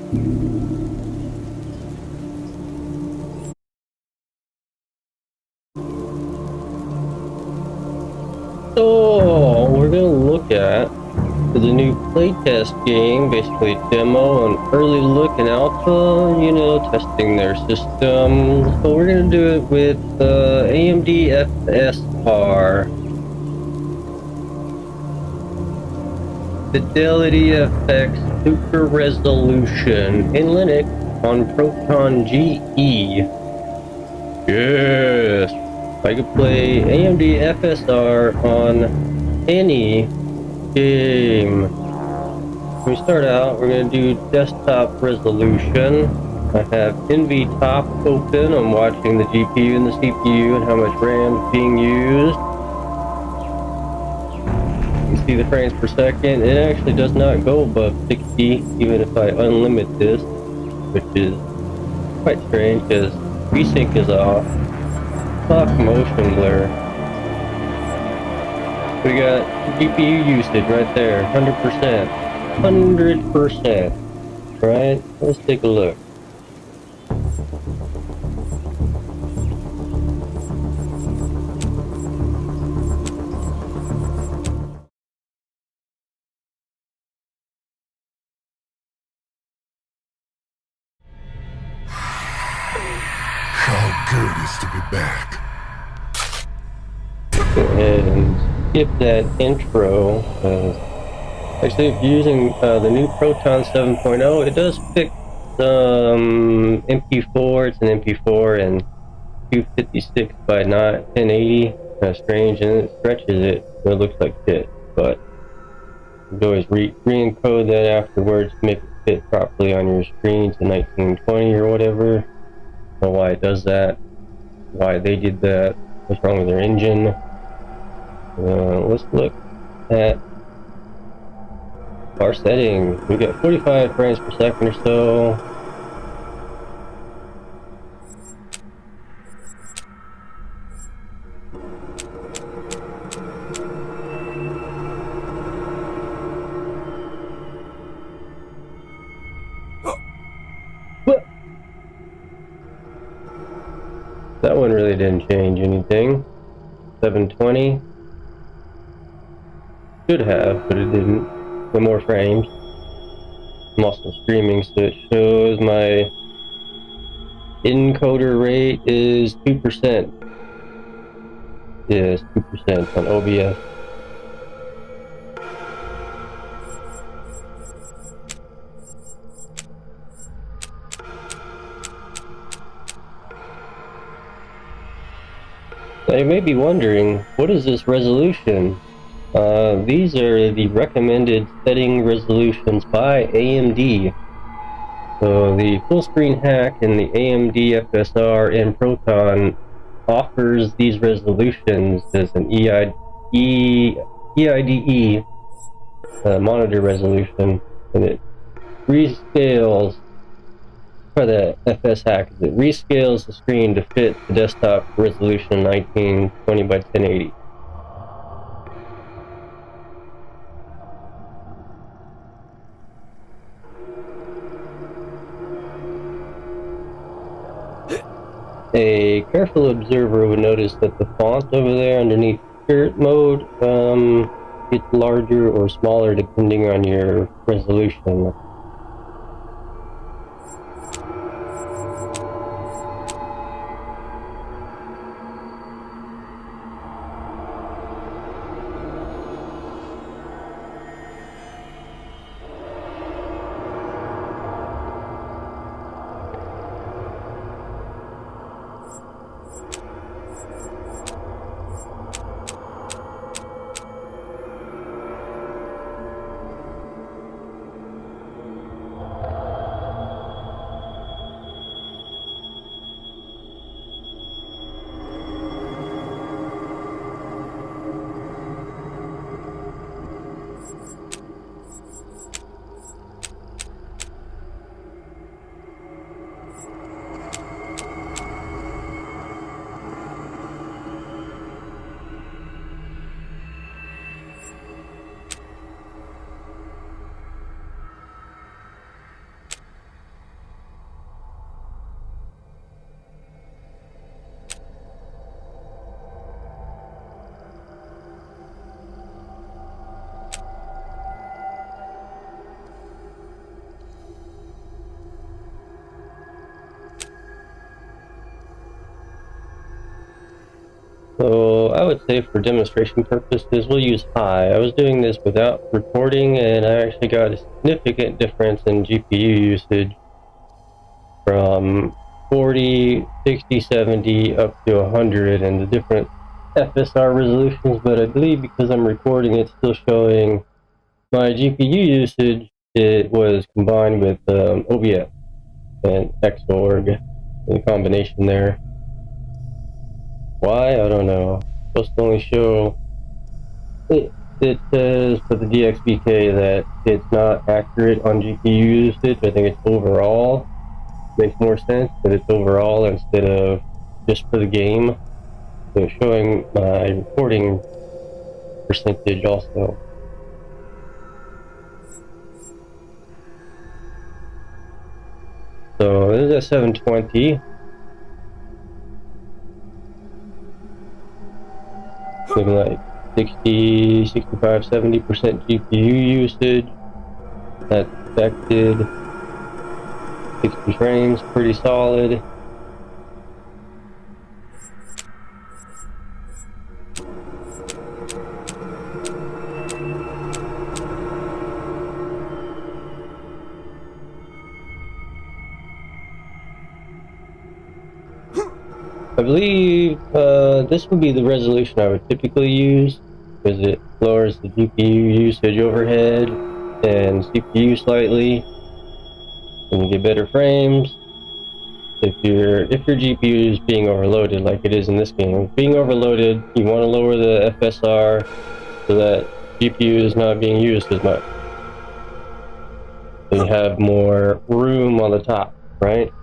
So we're gonna look at the new playtest game, basically demo and early look and alpha, you know, testing their system. So we're gonna do it with AMD FSR. Fidelity effects super resolution in Linux on proton-ge. Yes, I could play AMD FSR on any game. When we start out, we're going to do desktop resolution. I have NV-top open. I'm watching the GPU and the CPU and how much RAM is being used. You see the frames per second. It actually does not go above 60, even if I unlimit this, which is quite strange because VSync is off. Soft motion blur. We got GPU usage right there, 100%. 100%. Right? Let's take a look. How good it is to be back. Go ahead and skip that intro. Actually, if you're using the new Proton 7.0, it does pick some MP4. It's an MP4 and 256 by 1080. Kind of strange, and it stretches it so it looks like shit. But you can always re-encode that afterwards to make it fit properly on your screen to 1920 or whatever. I don't know why it does that. Why they did that. What's wrong with their engine? Let's look at our settings. We got 45 frames per second or so. That one really didn't change anything. 720. Should have, but it didn't. No more frames. I'm also streaming, so it shows my encoder rate is 2%. Yes, 2% on OBS. Now you may be wondering, what is this resolution? These are the recommended setting resolutions by AMD. So the full screen hack in the AMD FSR and Proton offers these resolutions as an EIDE monitor resolution, and it rescales for the FS hack. It rescales the screen to fit the desktop resolution 1920 by 1080. A careful observer would notice that the font over there underneath spirit mode gets larger or smaller depending on your resolution. So I would say for demonstration purposes, we'll use high. I was doing this without recording, and I actually got a significant difference in GPU usage from 40, 60, 70 up to 100 and the different FSR resolutions, but I believe because I'm recording, it's still showing my GPU usage. It was combined with OBS and Xorg, the combination there. Why? I don't know. It's supposed to only show it says for the DXBK that it's not accurate on GPU usage. I think it's overall. Makes more sense that it's overall instead of just for the game. So it's showing my recording percentage also. So this is at 720. Looking like 60, 65, 70% GPU usage. That's expected. 60 frames, pretty solid. I believe this would be the resolution I would typically use because it lowers the GPU usage overhead and CPU slightly, and you get better frames. If your GPU is being overloaded, like it is in this game, being overloaded, you want to lower the FSR so that GPU is not being used as much. So you have more room on the top, right?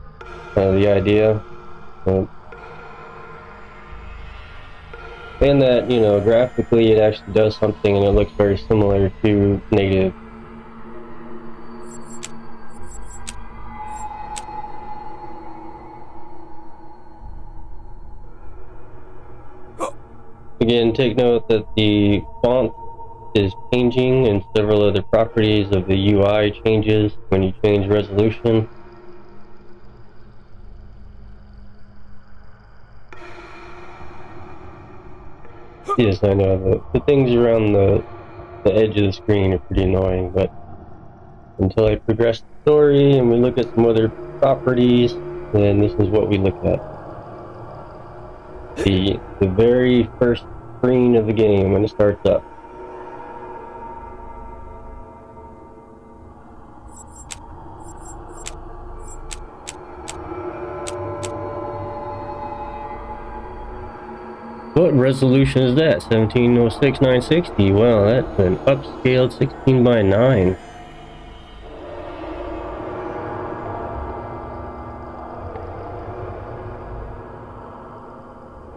The idea. And that, you know, graphically it actually does something and it looks very similar to native. Again, take note that the font is changing and several other properties of the UI changes when you change resolution. Yes, I know, the things around the edge of the screen are pretty annoying, but until I progress the story and we look at some other properties, then this is what we look at. The very first screen of the game when it starts up. What resolution is that? 1706 960. Well, that's an upscaled 16:9.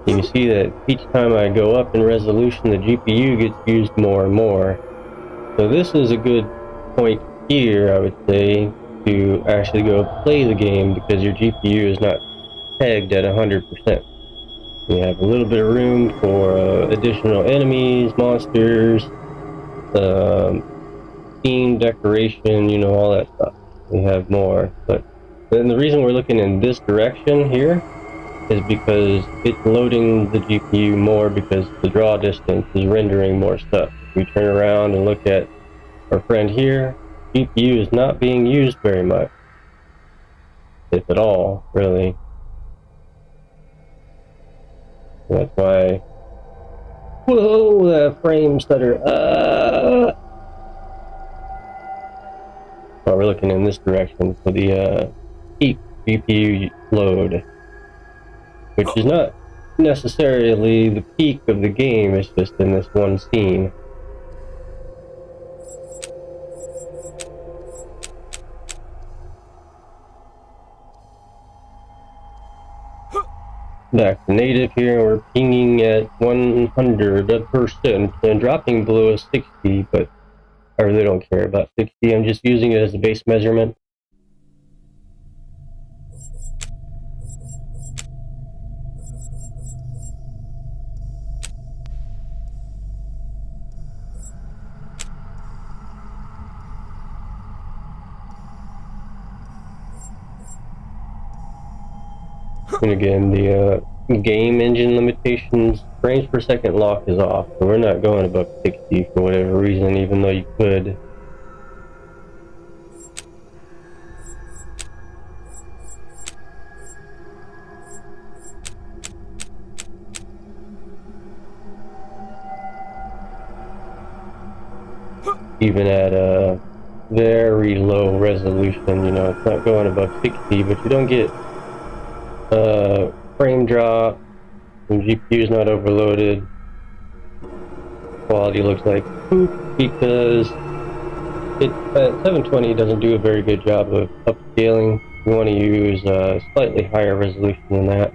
You can see that each time I go up in resolution, the GPU gets used more and more. So this is a good point here, I would say, to actually go play the game because your GPU is not pegged at 100%. You have a little bit of room for additional enemies, monsters, theme, decoration, you know, all that stuff. We have more, but then the reason we're looking in this direction here is because it's loading the GPU more because the draw distance is rendering more stuff. If we turn around and look at our friend here, GPU is not being used very much, if at all, really. That's why, whoa, that frame stutter. Well, we're looking in this direction for the peak GPU load, which is not necessarily the peak of the game, it's just in this one scene. Back to native here, we're pinging at 100% and dropping below a 60, but I really don't care about 60. I'm just using it as a base measurement. And again, the game engine limitations, frames per second lock is off, so we're not going above 60 for whatever reason, even though you could. Even at a very low resolution, you know, it's not going above 60, but you don't get frame drop, and GPU is not overloaded. Quality looks like poop because it 720 doesn't do a very good job of upscaling. You want to use a slightly higher resolution than that.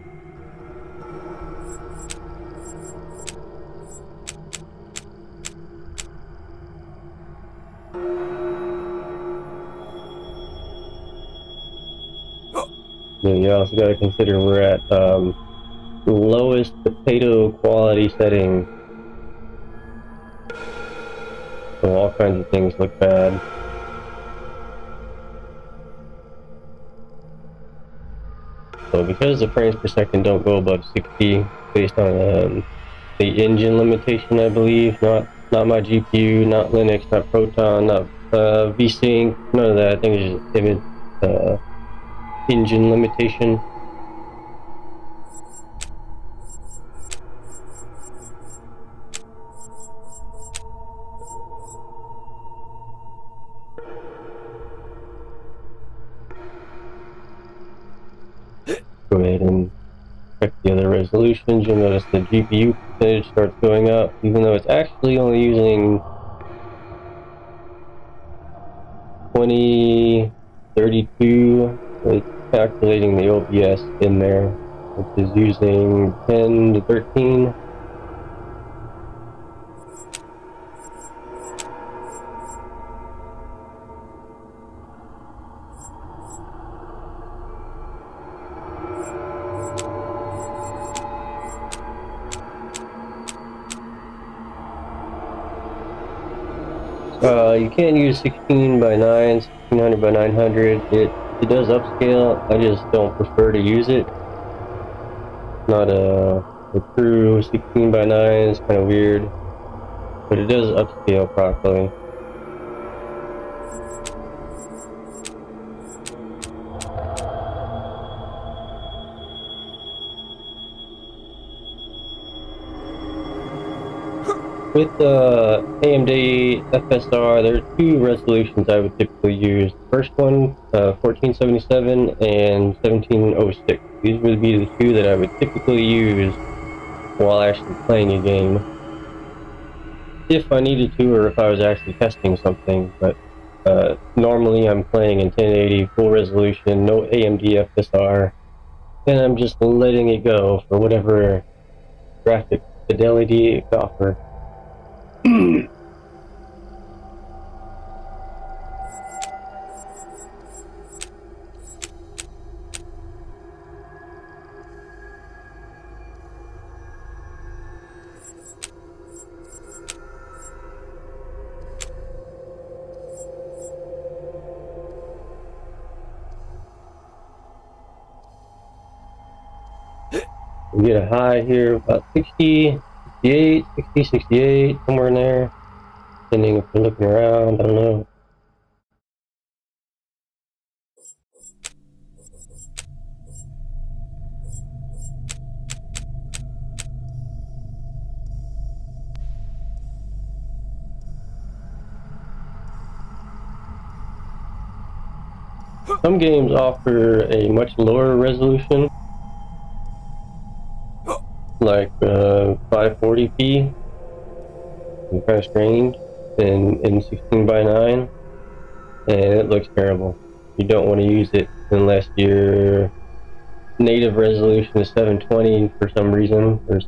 You also got to consider we're at the lowest potato quality setting, so all kinds of things look bad. So because the frames per second don't go above 60, based on the engine limitation, I believe, not my GPU, not Linux, not Proton, not VSync, none of that. I think it's just image engine limitation. Go ahead and check the other resolutions. You'll notice the GPU percentage starts going up, even though it's actually only using 2032. It's calculating the OBS in there, which is using 10 to 13. You can't use 16 by 9, 1600 by 900. It does upscale. I just don't prefer to use it. Not a true 16 by 9 is kind of weird, but it does upscale properly. With AMD FSR, there are two resolutions I would typically use. The first one, 1477 and 1706. These would be the two that I would typically use while actually playing a game, if I needed to, or if I was actually testing something. But normally I'm playing in 1080 full resolution, no AMD FSR, and I'm just letting it go for whatever graphic fidelity it offers. We get a high here about 60, 68, 60, 68, somewhere in there, depending if you're looking around, I don't know. Some games offer a much lower resolution, like 540p, it's kind of strange, in 16 by 9, and it looks terrible. You don't want to use it unless your native resolution is 720 for some reason, or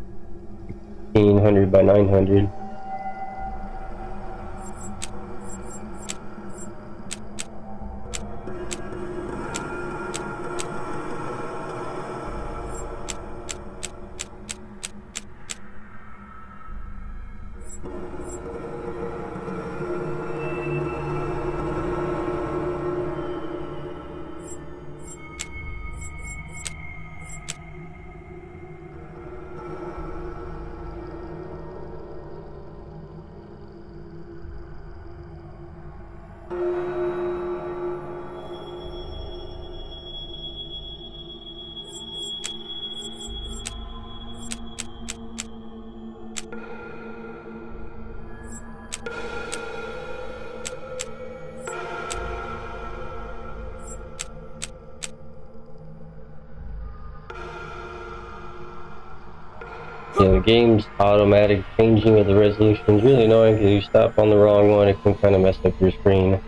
1600 by 900. the game's automatic changing of the resolution is really annoying because you stop on the wrong one, it can kind of mess up your screen.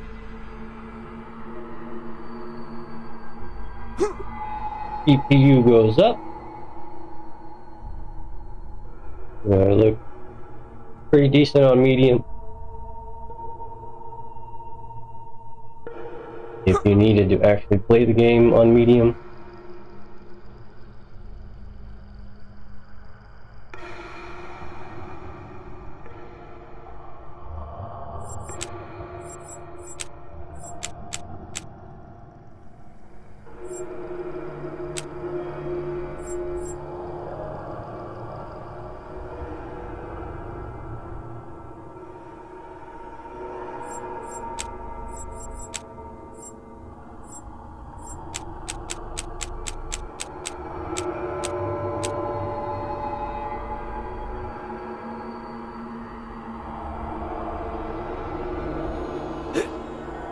CPU goes up. Look pretty decent on medium. If you needed to actually play the game on medium.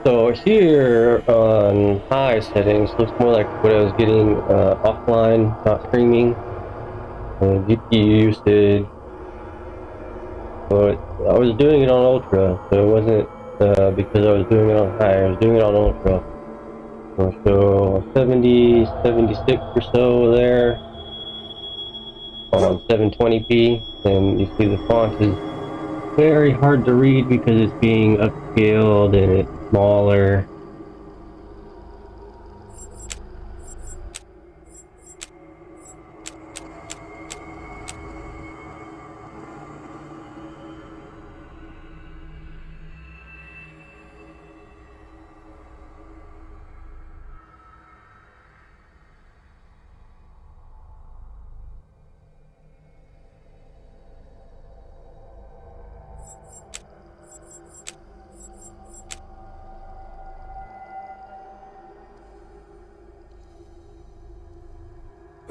So here on high settings, looks more like what I was getting offline, not streaming. GPU usage. But I was doing it on ultra, so it wasn't because I was doing it on high. I was doing it on ultra. So 70, 76 or so there on 720p, and you see the font is very hard to read because it's being upscaled and it's smaller.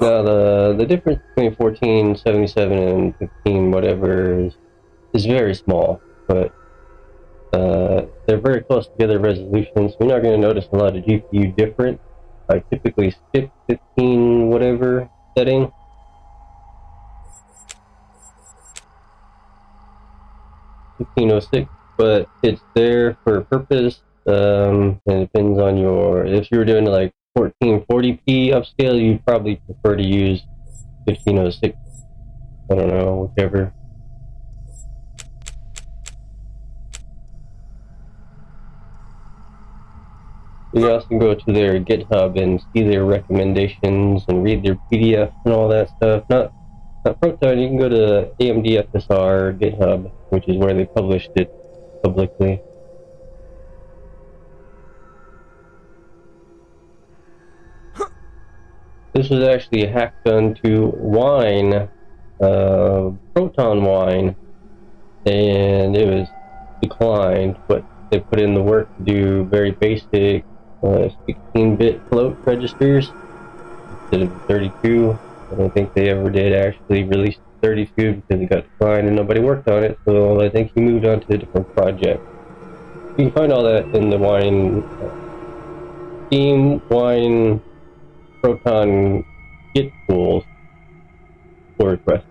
Now the difference between 1477 and 15 whatever is very small, but they're very close together resolutions. So you're not going to notice a lot of GPU difference. I typically skip 15 whatever setting. (1506), but it's there for a purpose. And it depends on your. If you were doing like 1440p upscale, you'd probably prefer to use 1506. I don't know, whichever. You also can go to their GitHub and see their recommendations and read their PDF and all that stuff. Not Proton, you can go to AMD FSR GitHub, which is where they published it publicly. This was actually a hack done to Wine, Proton Wine, and it was declined, but they put in the work to do very basic 16-bit float registers instead of 32. I don't think they ever did actually release 32 because it got declined and nobody worked on it, so I think he moved on to a different project. You can find all that in the Wine Steam Wine Proton Git tools for request.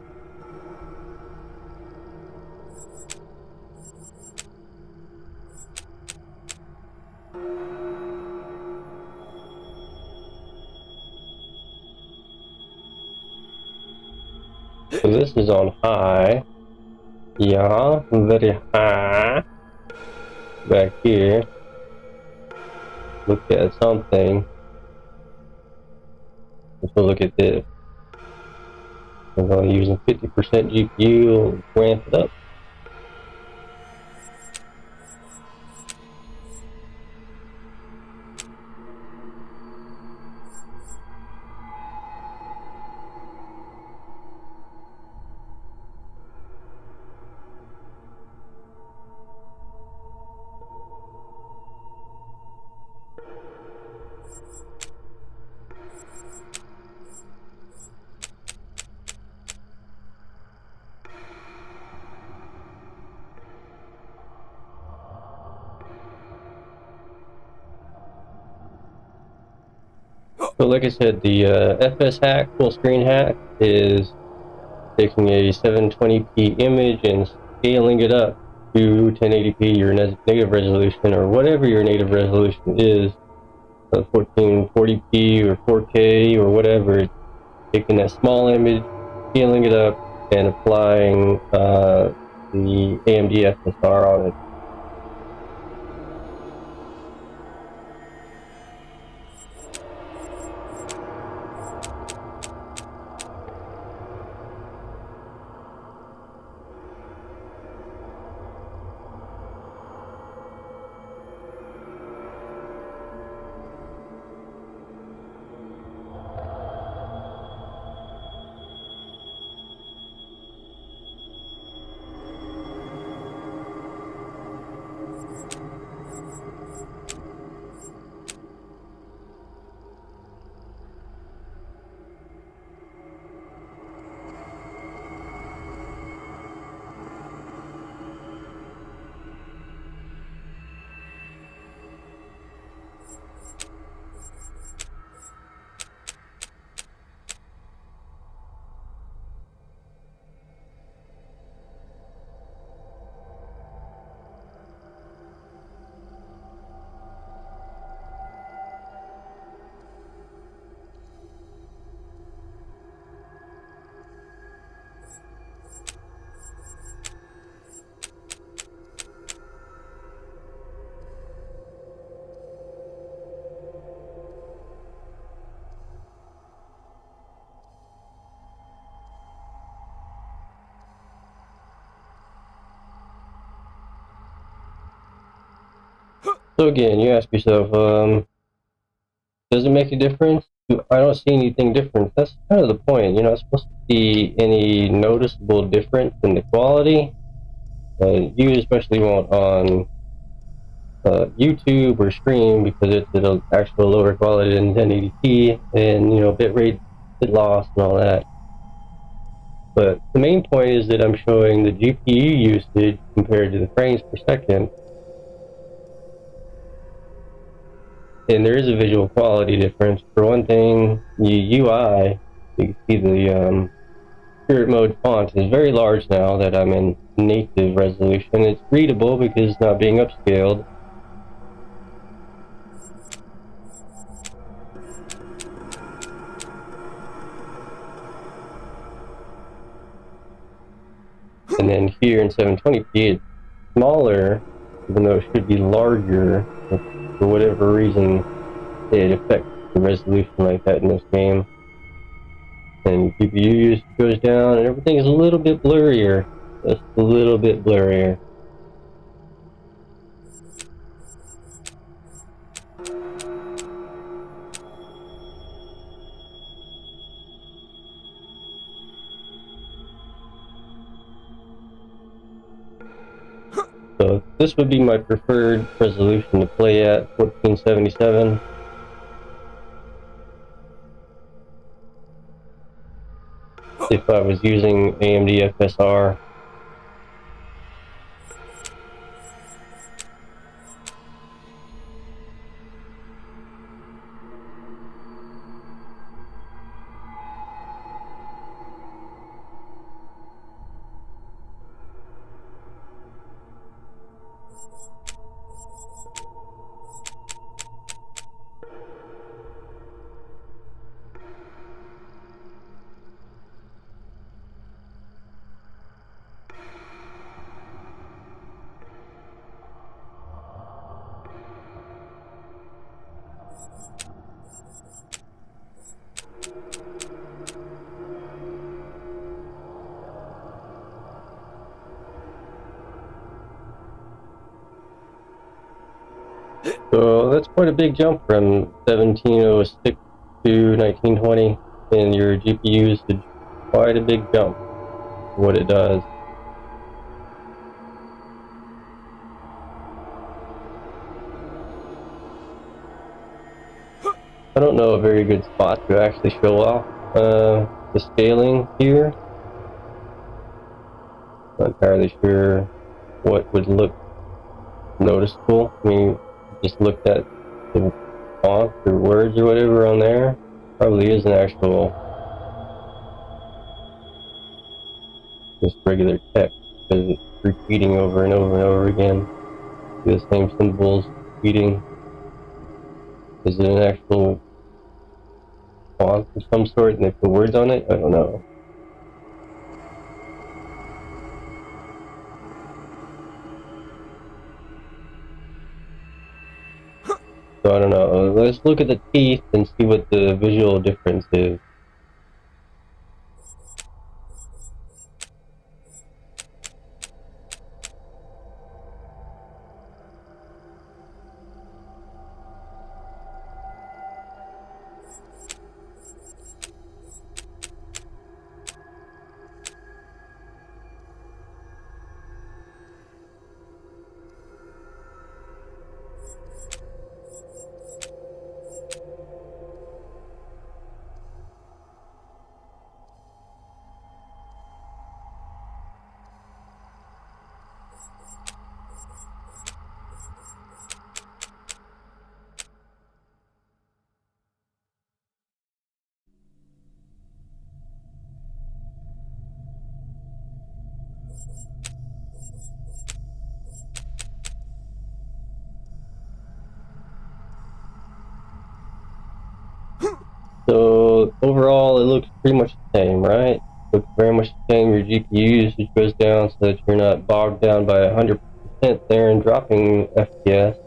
So this is on high. Yeah, very high. Back here. Look at something. Let's go look at this. I'm only using 50% GPU, ramp it up. So like I said, the FS hack, full screen hack, is taking a 720p image and scaling it up to 1080p, your native resolution, or whatever your native resolution is, 1440p or 4K or whatever. Taking that small image, scaling it up, and applying the AMD FSR on it. So again, you ask yourself, does it make a difference? I don't see anything different. That's kind of the point. You're not supposed to see any noticeable difference in the quality. You especially won't on YouTube or stream, because it's at an actual lower quality than 1080p, and bit rate, bit loss, and all that. But the main point is that I'm showing the GPU usage compared to the frames per second. And there is a visual quality difference. For one thing, the UI, you can see the spirit mode font is very large now that I'm in native resolution. It's readable because it's not being upscaled. And then here in 720p, it's smaller, even though it should be larger. For whatever reason, it affects the resolution like that in this game. And GPU use goes down, and everything is a little bit blurrier. Just a little bit blurrier. So this would be my preferred resolution to play at, 1477. If I was using AMD FSR. So that's quite a big jump from 1706 to 1920 in your GPU usage. Quite a big jump for what it does. I don't know a very good spot to actually show off the scaling here. Not entirely sure what would look noticeable. I mean, just looked at the font or words or whatever on there. Probably is an actual just regular text because it's repeating over and over and over again. The same symbols repeating. Is it an actual font of some sort and they put words on it? I don't know. So I don't know. Let's look at the teeth and see what the visual difference is. So overall, it looks pretty much the same, right? Looks very much the same. Your GPU usage goes down so that you're not bogged down by 100% there and dropping FPS.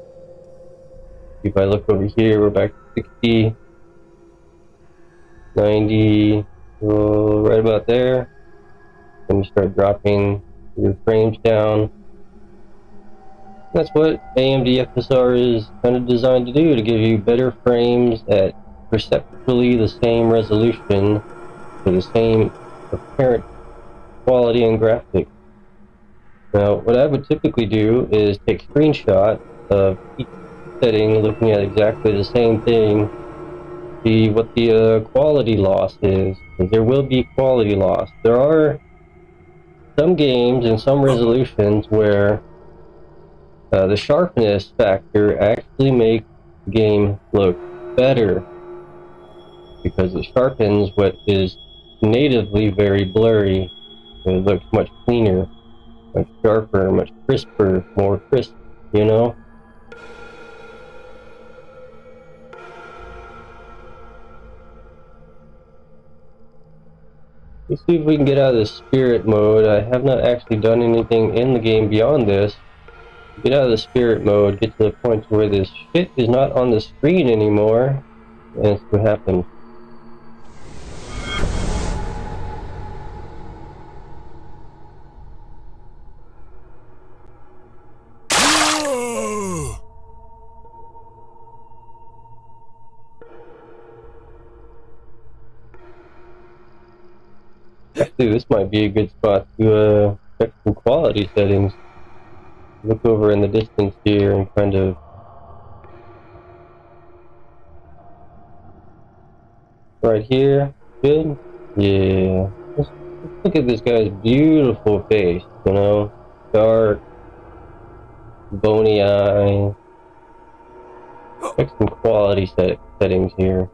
If I look over here, we're back to 60, 90, right about there. Then you start dropping your frames down. That's what AMD FSR is kind of designed to do, to give you better frames at perceptually the same resolution for the same apparent quality and graphics. Now, what I would typically do is take screenshots of each setting, looking at exactly the same thing, see what the quality loss is, because there will be quality loss. There are some games and some resolutions where the sharpness factor actually makes the game look better, because it sharpens what is natively very blurry. It looks much cleaner, much sharper, much crisper, more crisp, you know? Let's see if we can get out of the spirit mode. I have not actually done anything in the game beyond this. Get out of the spirit mode, get to the point where this shit is not on the screen anymore, and see what happens. Actually, this might be a good spot to check some quality settings. Look over in the distance here and kind of right here. Good. Yeah. Let's look at this guy's beautiful face. You know, dark, bony eye. Check some quality settings here.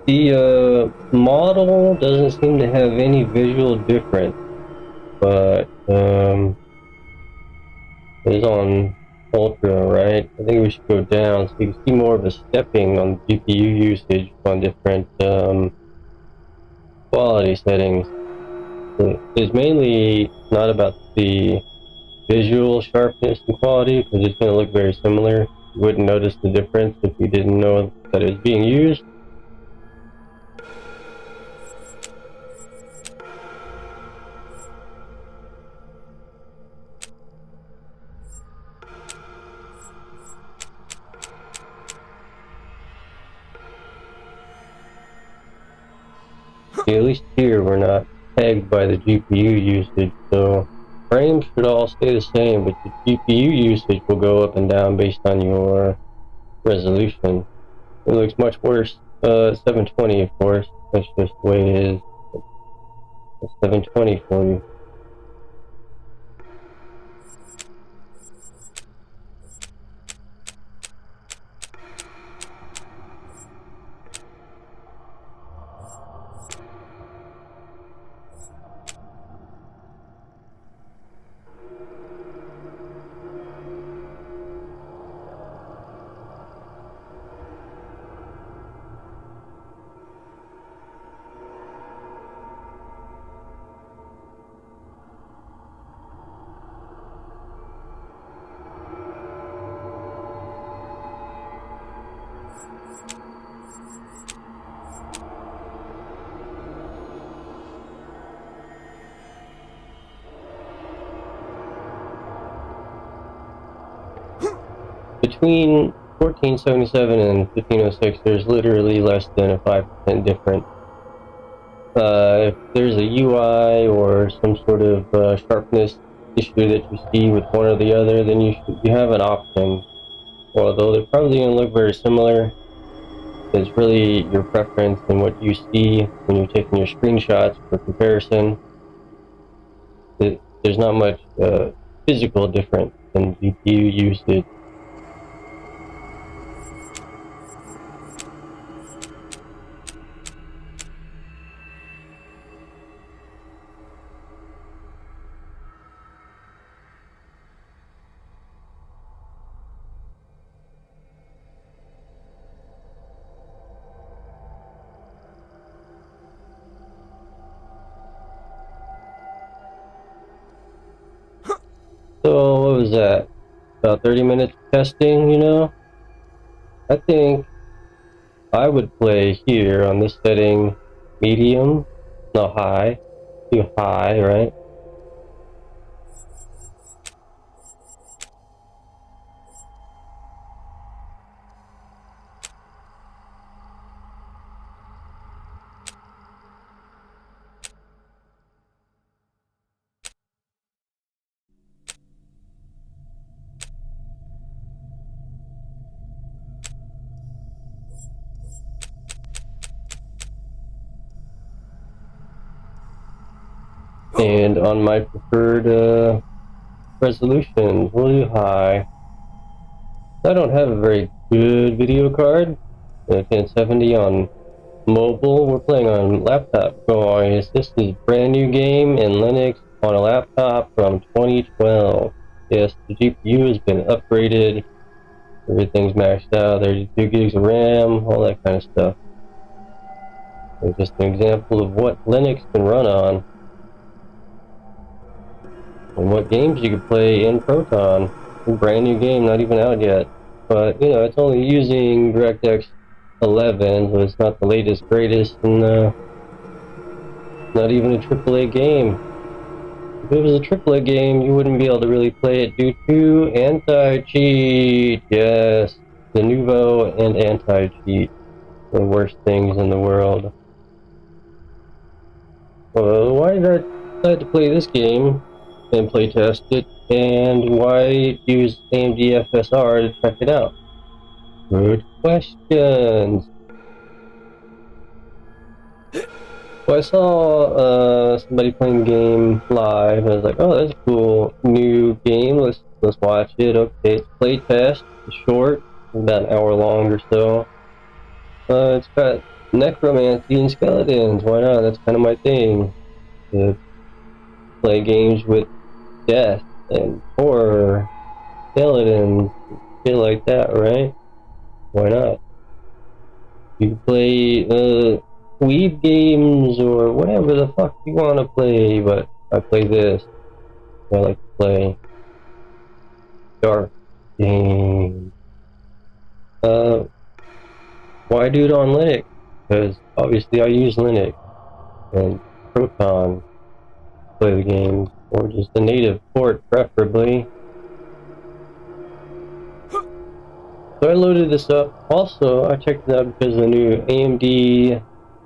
The model doesn't seem to have any visual difference, but it's on Ultra, right? I think we should go down so you can see more of a stepping on GPU usage on different quality settings. It's mainly not about the visual sharpness and quality, because it's going to look very similar. You wouldn't notice the difference if you didn't know that it's being used. At least here we're not pegged by the GPU usage, so frames should all stay the same, but the GPU usage will go up and down based on your resolution. It looks much worse. 720, of course. That's just the way it is. It's 720 for you. Between 1477 and 1506, there's literally less than a 5% difference. If there's a UI or some sort of sharpness issue that you see with one or the other, then you have an option. Although they're probably going to look very similar, it's really your preference and what you see when you're taking your screenshots for comparison. There's not much physical difference in GPU usage. So what was that? About 30 minutes testing, you know? I think I would play here on this setting medium, not high. Too high, right? And on my preferred resolution, really high. I don't have a very good video card. 1070 on mobile. We're playing on laptop, guys. This is a brand new game in Linux on a laptop from 2012. Yes, the GPU has been upgraded. Everything's maxed out. There's 2 gigs of RAM, all that kind of stuff. It's just an example of what Linux can run on. And what games you can play in Proton. A brand new game, not even out yet. But, you know, it's only using DirectX 11, so it's not the latest, greatest, and not even a AAA game. If it was a AAA game, you wouldn't be able to really play it due to anti-cheat. Yes, the Nouveau and anti-cheat. The worst things in the world. Well, why did I decide to play this game and playtest it, and why use AMD FSR to check it out? Good questions. Well, I saw somebody playing the game live, and I was like, "Oh, that's a cool new game. Let's watch it." Okay, it's playtest. It's short, about an hour long or so. It's got necromancy and skeletons. Why not? That's kind of my thing. To play games with death and horror, skeletons, shit like that, right? Why not? You play weeb games or whatever the fuck you want to play, but I play this. I like to play dark games. Why do it on Linux? Because obviously I use Linux and Proton to play the games, or just a native port preferably. So I loaded this up. Also, I checked it out because the new AMD,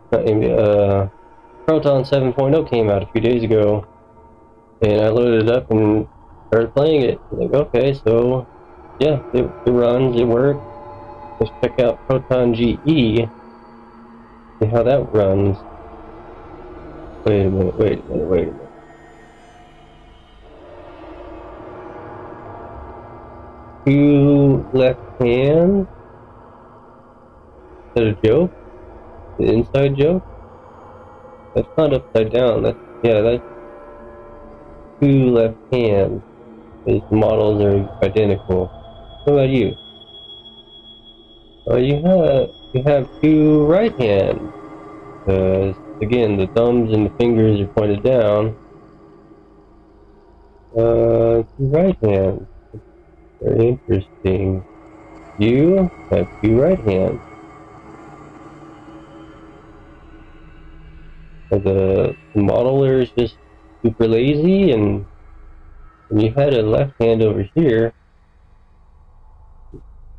Proton 7.0 came out a few days ago, and I loaded it up and started playing it. Like, okay, so yeah, it runs, it works. Let's check out proton-ge, see how that runs. Wait a minute. Two left hands? Is that a joke? An inside joke? That's not upside down. That's two left hands. These models are identical. What about you? Oh, you have two right hands. Because again, the thumbs and the fingers are pointed down. Two right hands. Very interesting. You have two right hands. The modeler is just super lazy, and you had a left hand over here.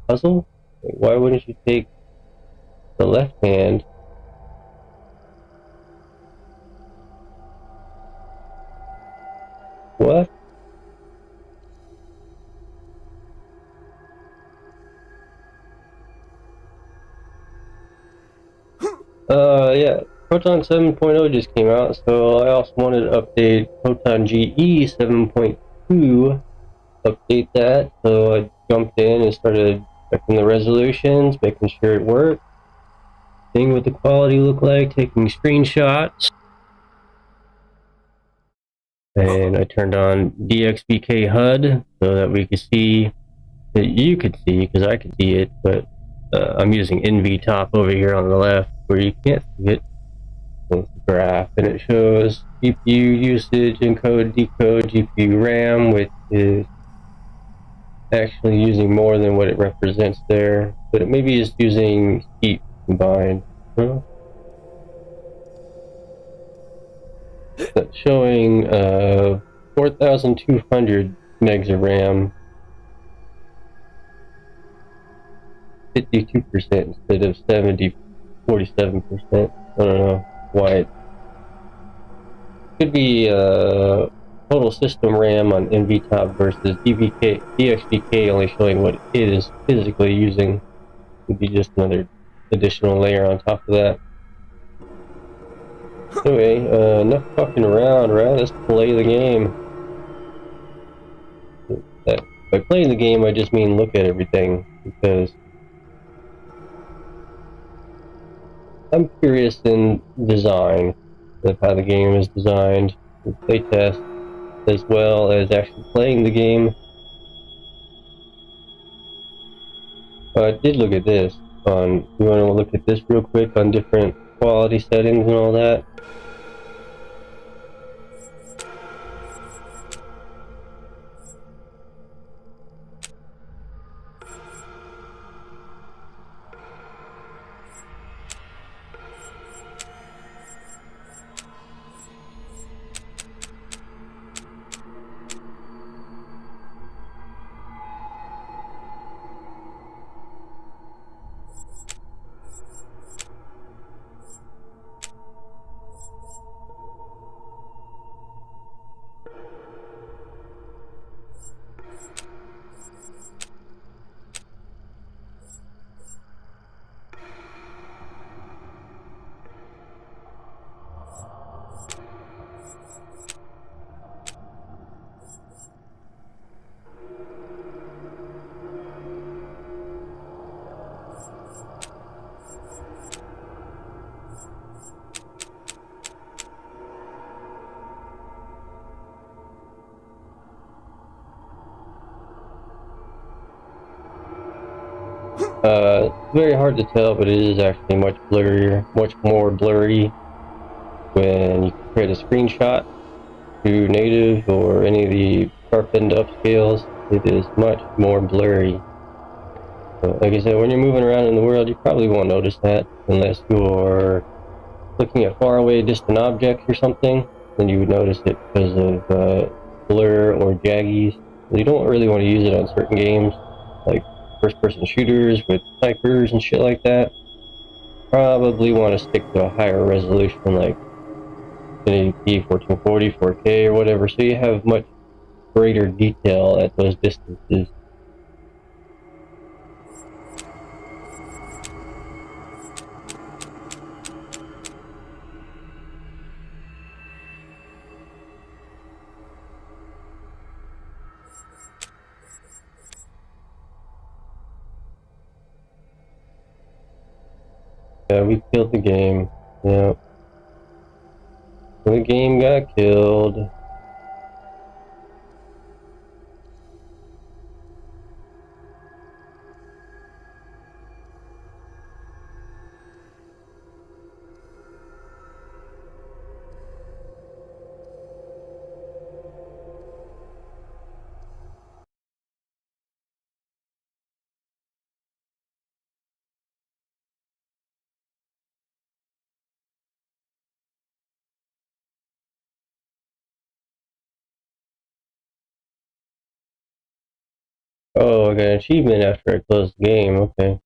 Puzzle? Like, why wouldn't you take the left hand? What? Yeah. Proton 7.0 just came out, so I also wanted to update proton-ge 7.2. Update that, so I jumped in and started checking the resolutions, making sure it worked, seeing what the quality looked like, taking screenshots, and I turned on DXBK HUD so that we could see, that you could see, because I could see it, but I'm using NVTop over here on the left where you can't see it. It's a graph, and it shows GPU usage, encode, decode, GPU RAM, which is actually using more than what it represents there, but it maybe is using heat combined. Huh? That's showing 4,200 megs of RAM, 52% instead of 47%. I don't know why. It could be total system RAM on NVTop versus DXBK only showing what it is physically using. Could be just another additional layer on top of that. Anyway, enough fucking around, right? Let's play the game. By playing the game, I just mean look at everything, because I'm curious in design of how the game is designed, playtest, as well as actually playing the game. I did look at this on, you want to look at this real quick on different quality settings and all that? Very hard to tell, but it is actually much blurrier, much more blurry when you compare the screenshot to native or any of the sharpened upscales. It is much more blurry. But like I said, when you're moving around in the world, you probably won't notice that unless you're looking at faraway distant objects or something. Then you would notice it because of blur or jaggies. You don't really want to use it on certain games, like first-person shooters with snipers and shit like that. Probably want to stick to a higher resolution, like 1080p, 1440, 4K, or whatever, so you have much greater detail at those distances. Yeah, we killed the game. Yeah, the game got killed. Oh, I got an achievement after I closed the game. Okay.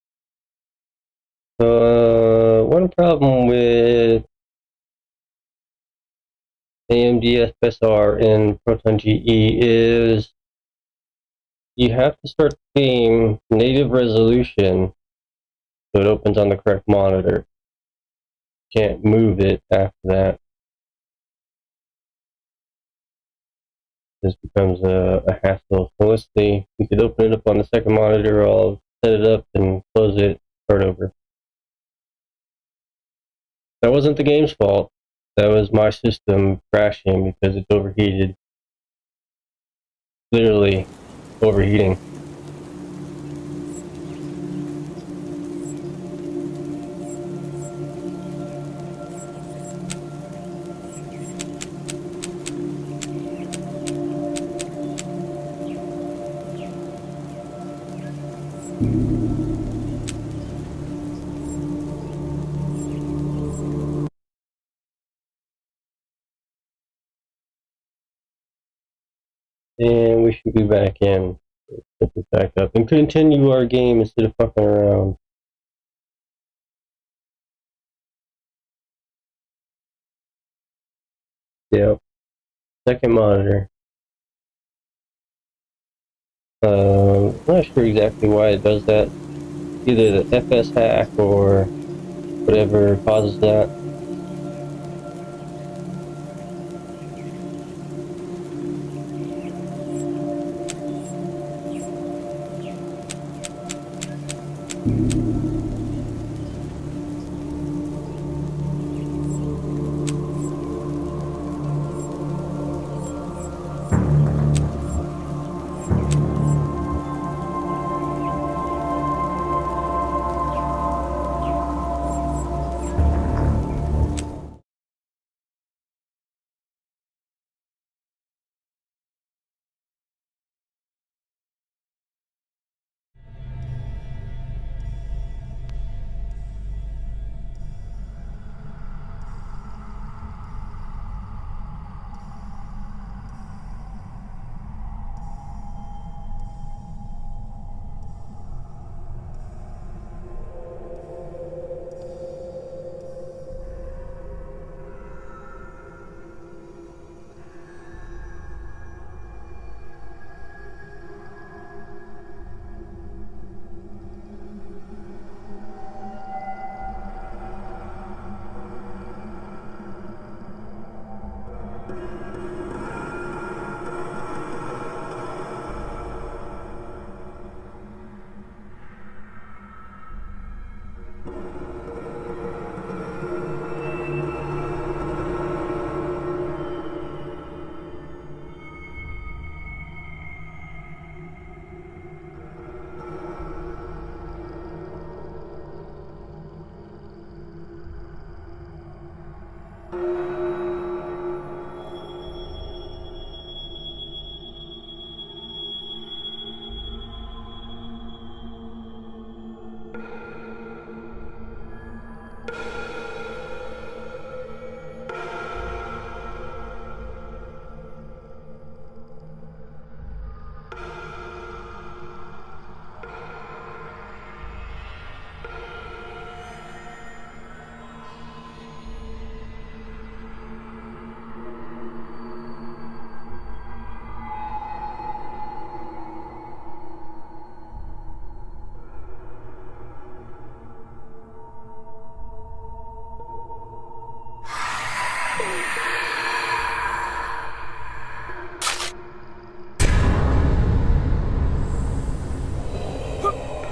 One problem with AMD FSR in proton-ge is you have to start the game native resolution so it opens on the correct monitor. You can't move it after that. This becomes a hassle. So let's see. We could open it up on the second monitor. I'll set it up and close it, start over. That wasn't the game's fault. That was my system crashing because it's overheated. Literally overheating. And we should be back in. Put this back up and continue our game instead of fucking around. Yep. Second monitor. Not sure exactly why it does that. Either the FS hack or whatever causes that.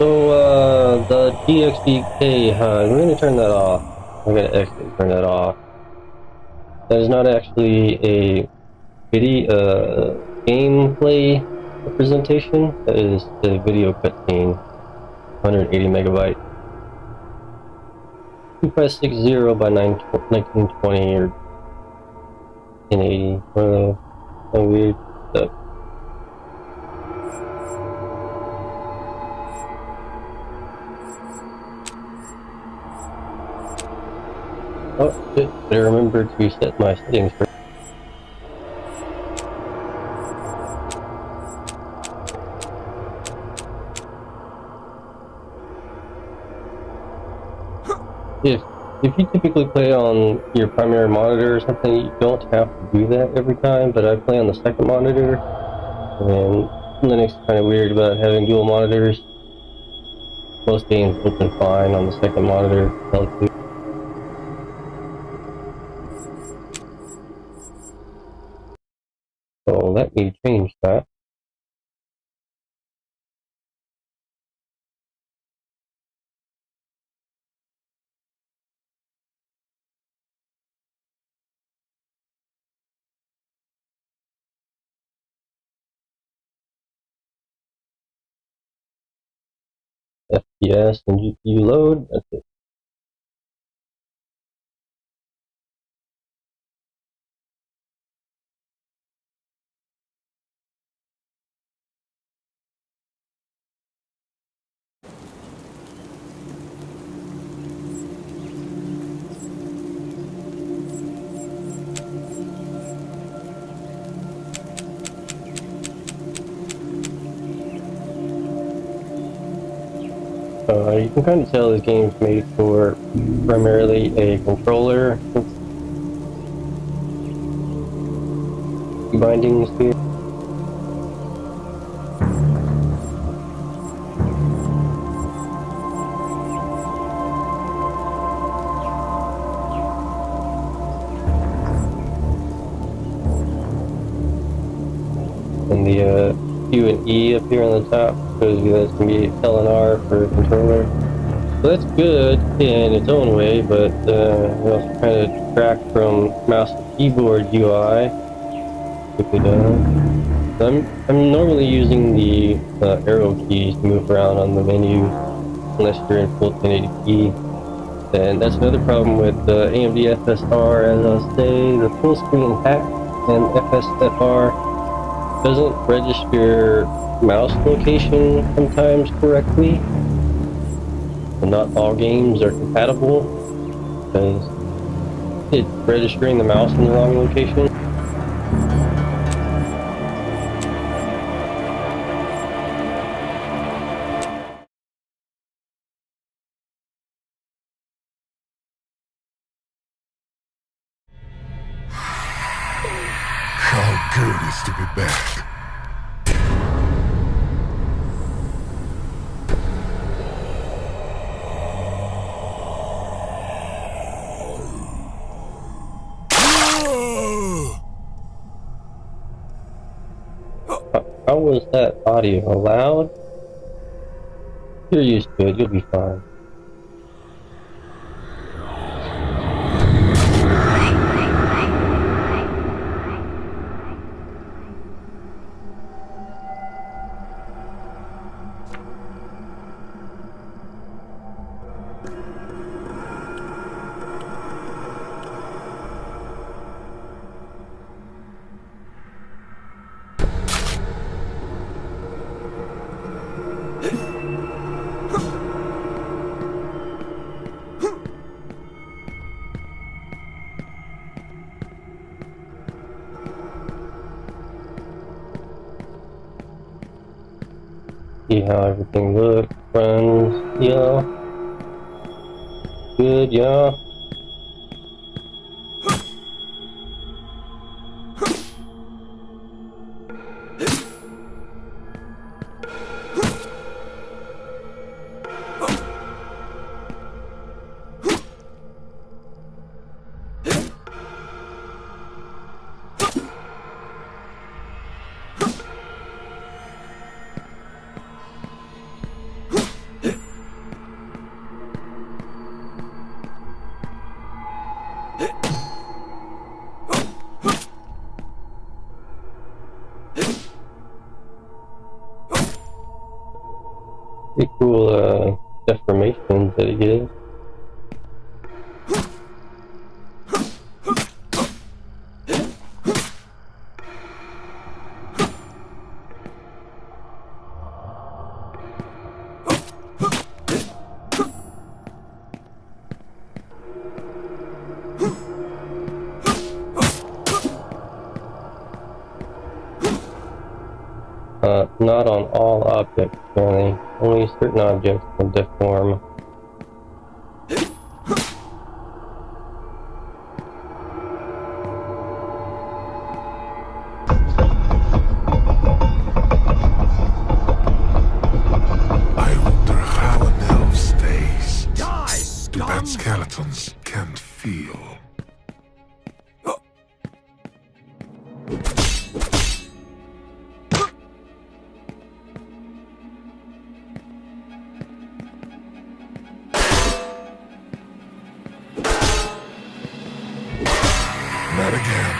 The DXDK, we're going to turn that off. I'm going to actually turn that off. That is not actually a gameplay representation. That is the video cutscene, 180 megabyte. 2560 by 1920 or 1080. Some weird stuff. Oh shit, I remember to set my settings for. If you typically play on your primary monitor or something, you don't have to do that every time, but I play on the second monitor, and Linux is kind of weird about having dual monitors. Most games open fine on the second monitor. So let me change that. FPS and GPU load, that's it. You can kind of tell this game's made for primarily a controller. Bindings here. And the Q and E up here on the top shows you that it's going to be L and R for a controller. So that's good in its own way, but we also kind of detract from mouse and keyboard UI. Quickly done. So I'm normally using the arrow keys to move around on the menu unless you're in full 1080p. And that's another problem with the AMD FSR, as I'll say, the full screen hack and FSR doesn't register mouse location sometimes correctly. So not all games are compatible because it's registering the mouse in the wrong location. How good is to be back. How was that audio? Loud? You're used to it, you'll be fine. See how everything looks, runs, yeah. Good, yeah. Pretty cool deformations that he gives. Not on all objects, apparently. Only certain objects can deform. I wonder how an elf stays. Too bad skeletons can't feel. Not again.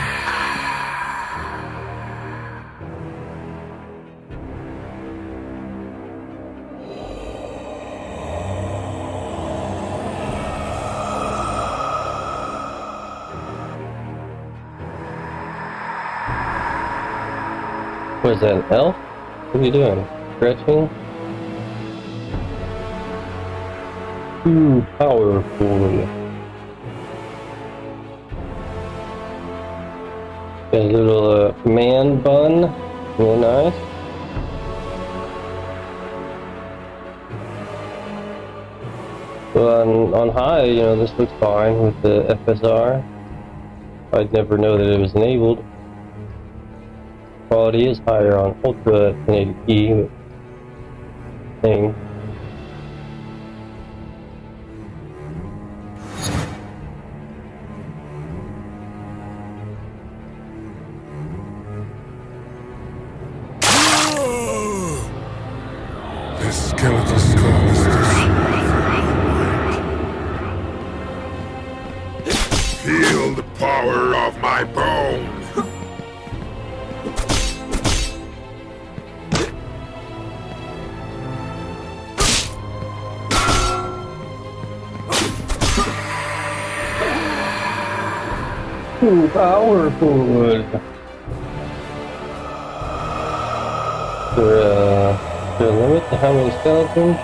What is that, an elf? What are you doing? Stretching? Too powerful. Got a little man bun. Real nice. So on high, you know, this looks fine with the FSR. I'd never know that it was enabled. Quality is higher on Ultra 1080p, but thing. This skeletal skull is destroyed. Feel the power of my bone. Too powerful. Is there a limit to how many skeletons?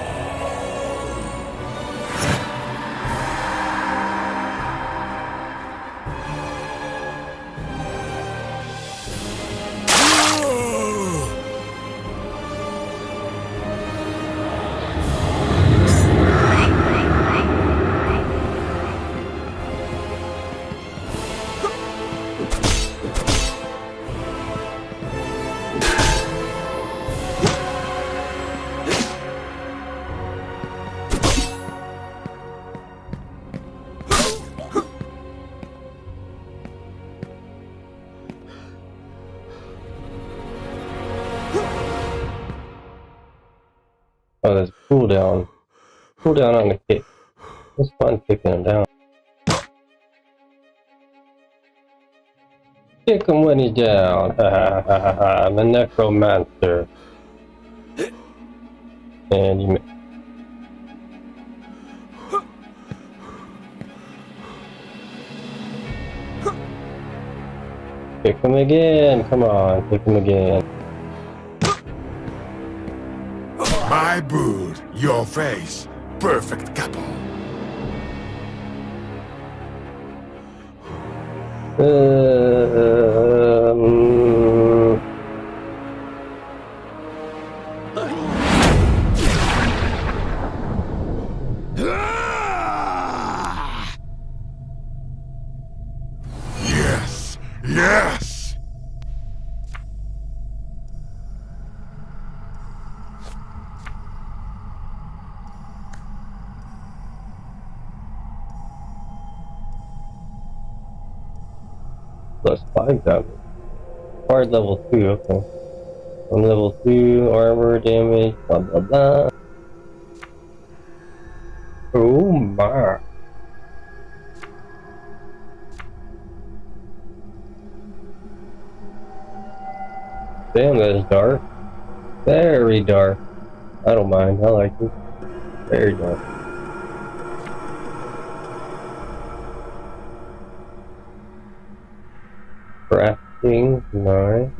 Oh, there's a cooldown. Cooldown on the kick. It's fun kicking him down. Kick him when he's down. Ha ha ha ha ha. I'm a necromancer. And you. Kick him again. Come on, kick him again. My brood, your face, perfect couple. Yes, yes. Plus 5 damage. Hard level 2, okay. On level 2, armor damage, blah blah blah. Oh my. Damn, that is dark. Very dark. I don't mind. I like it. Very dark. Crafting, nice.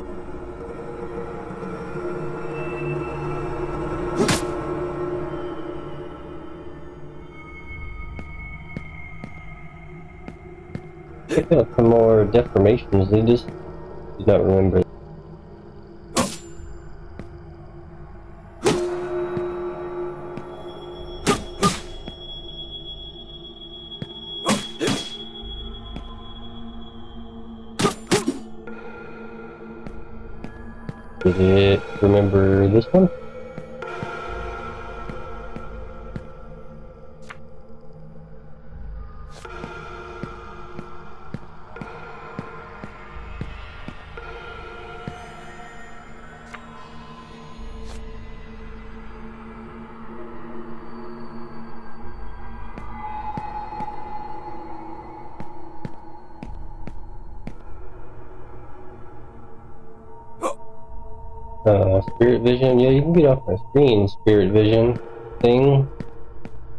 Pick up some more deformations. They just did not remember. Did it remember this one? Spirit vision? Yeah, you can get off my screen, spirit vision thing.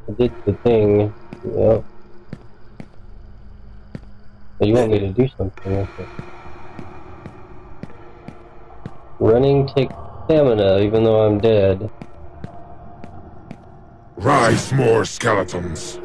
I did the thing. Yep. So you want me to do something with it. Running takes stamina, even though I'm dead. Rise more skeletons.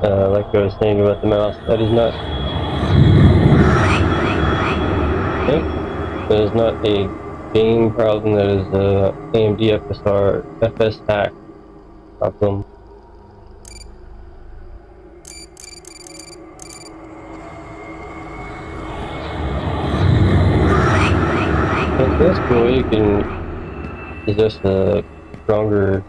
Like I was saying about the mouse, that is not. Okay. That is not a game problem. That is a AMD FSR FS hack problem. That's cool. You can possess a stronger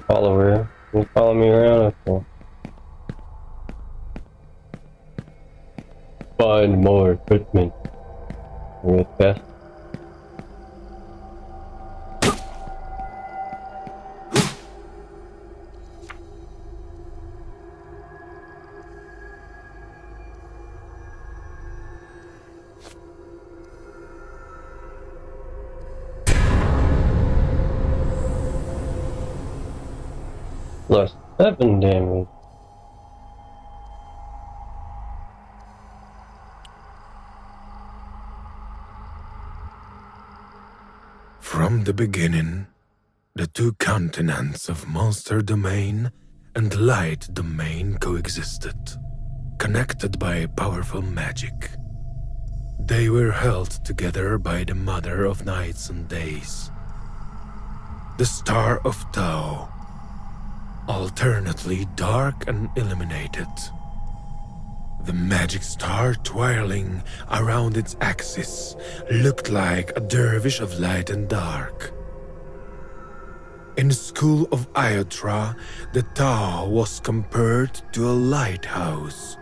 follower. Can you follow me around? Okay. Find more equipment. Real fast. Lost 7 damage. From the beginning, the two continents of Monster Domain and Light Domain coexisted, connected by powerful magic. They were held together by the Mother of Nights and Days, the Star of Tao, alternately dark and illuminated. The magic star twirling around its axis looked like a dervish of light and dark. In the school of Iotra, the Tao was compared to a lighthouse,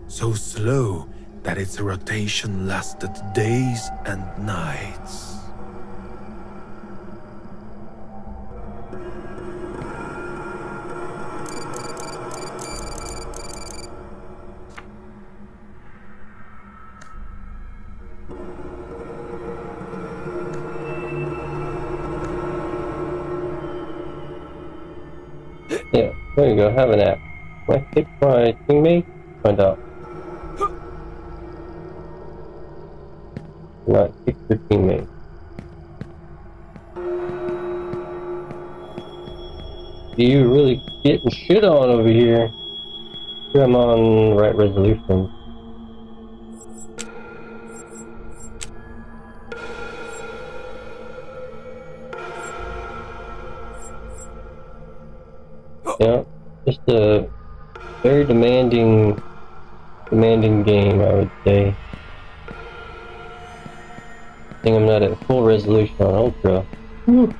so slow that its rotation lasted days and nights. Yeah, there you go, have an app. Can I kick my teammate? Find out. Not kick your teammate. You really getting shit on over here. I'm on right resolution. just a very demanding game, I would say. I think I'm not at full resolution on Ultra. Whew.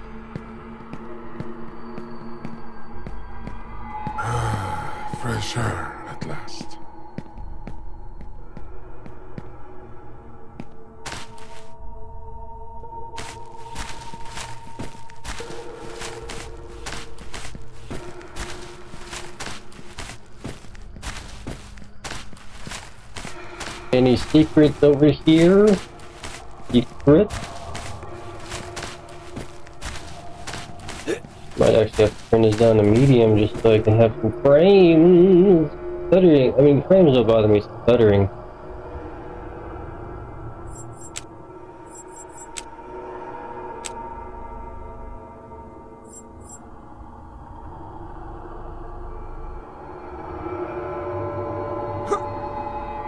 Fresh air at last. Any secrets over here? Secret? Might actually have to turn this down to medium just so I can have some frames. Stuttering. I mean, frames don't bother me. Stuttering.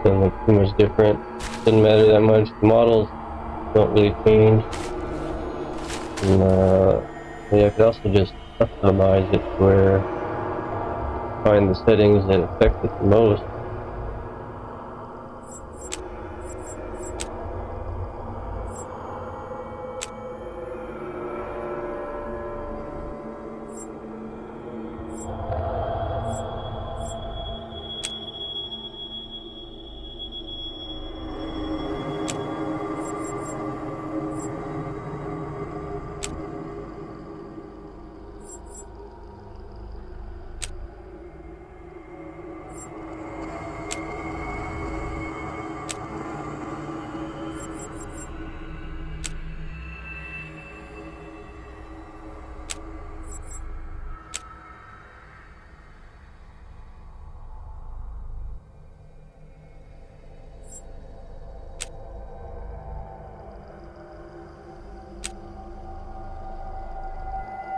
Doesn't look too much different. Doesn't matter that much. The models don't really change. And, yeah, I could also just customize it where find the settings that affect it the most.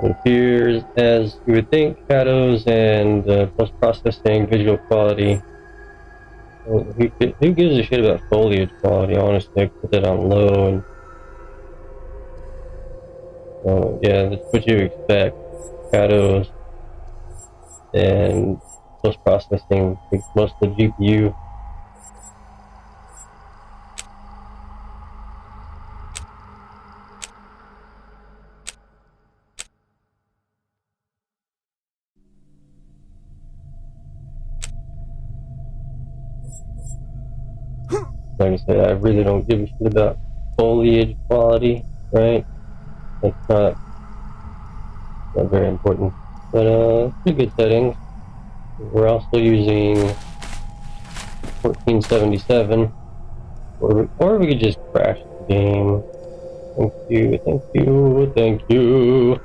It appears as you would think, shadows and post-processing visual quality. Who gives a shit about foliage quality? Honestly, I put that on low, and yeah, that's what you expect. Shadows and post-processing takes most of the GPU. Like I said, I really don't give a shit about foliage quality, right? That's not very important. But pretty good settings. We're also using 1477, or we could just crash the game. Thank you, thank you, thank you.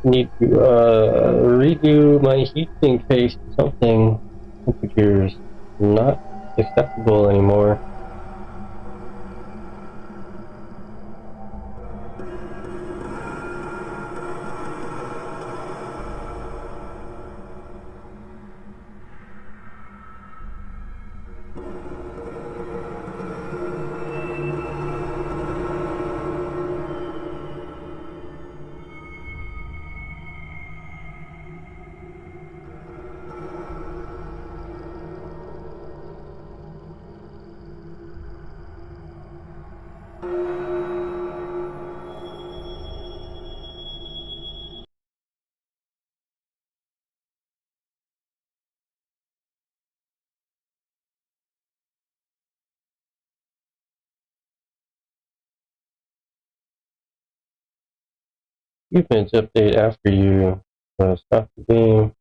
Need to redo my heatsink case or something. Temperature's not acceptable anymore. Defense update after you stop the game.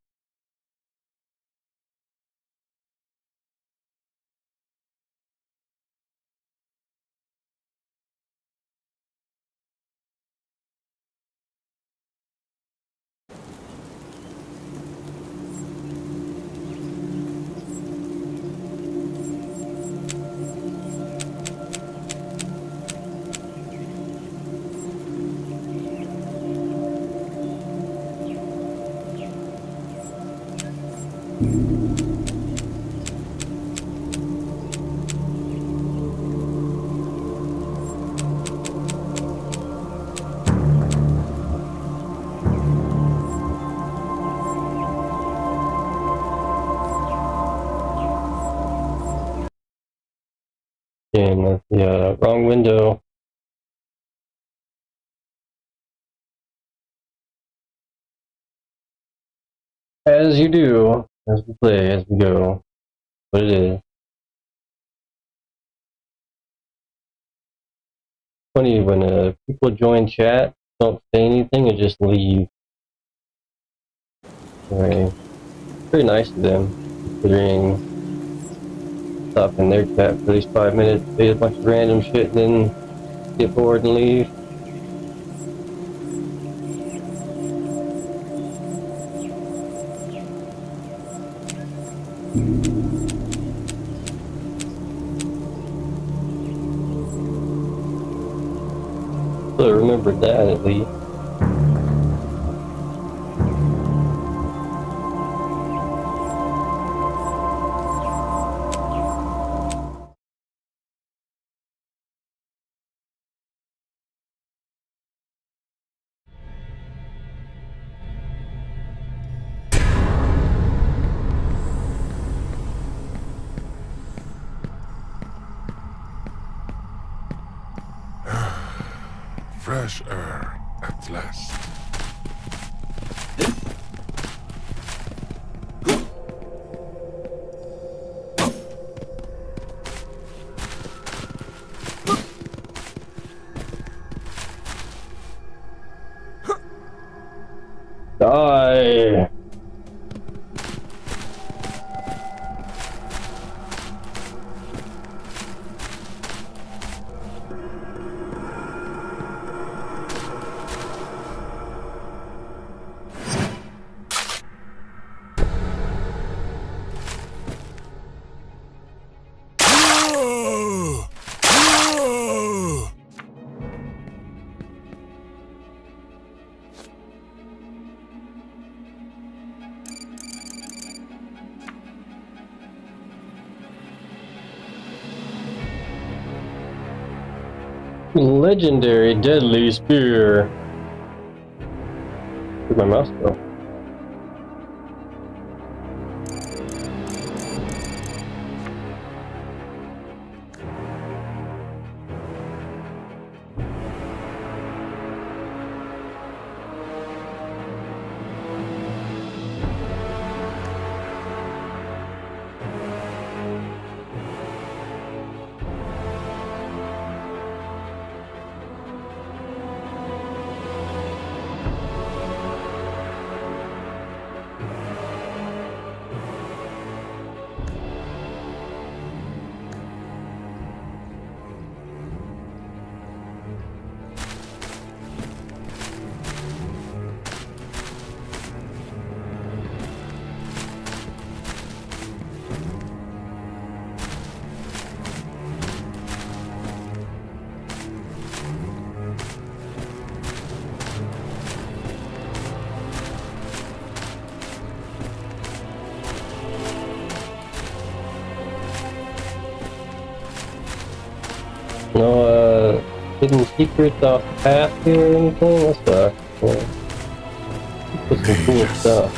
in the wrong window. As you do, as we play, as we go. What it is. Funny when people join chat, don't say anything and just leave. Right. Pretty nice of them, considering stop in their chat for at least 5 minutes, say a bunch of random shit, and then get bored and leave. So I remembered that at least. Fresh air at last. Die! Legendary deadly spear. Where'd my mouse go? No, hidden secrets off the path here or anything? That sucks. Put some cool Mages. stuff.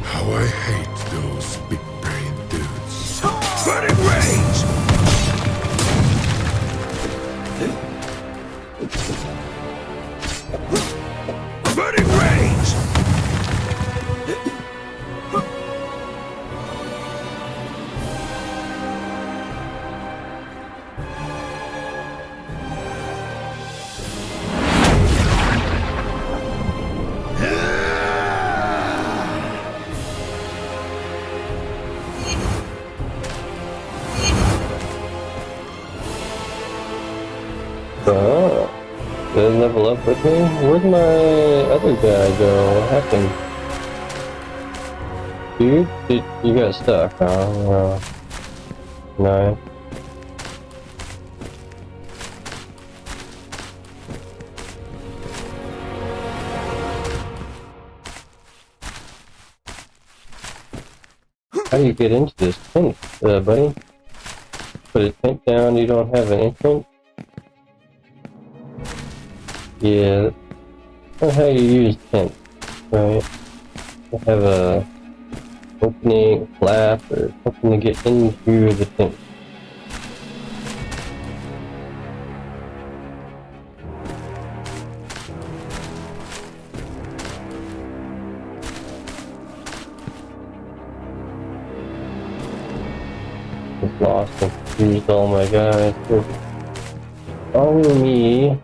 How I hate those big brain dudes. Burning rage! Burning rage! Oh, did it level up with me? Where'd my other guy go? What happened? Dude, you got stuck, huh? No. How do you get into this tent, buddy? Put a tent down, you don't have an entrance? Yeah, that's how you use tent, right? You have a opening, flap, or something to get into the tent. confused all my guys. Follow me.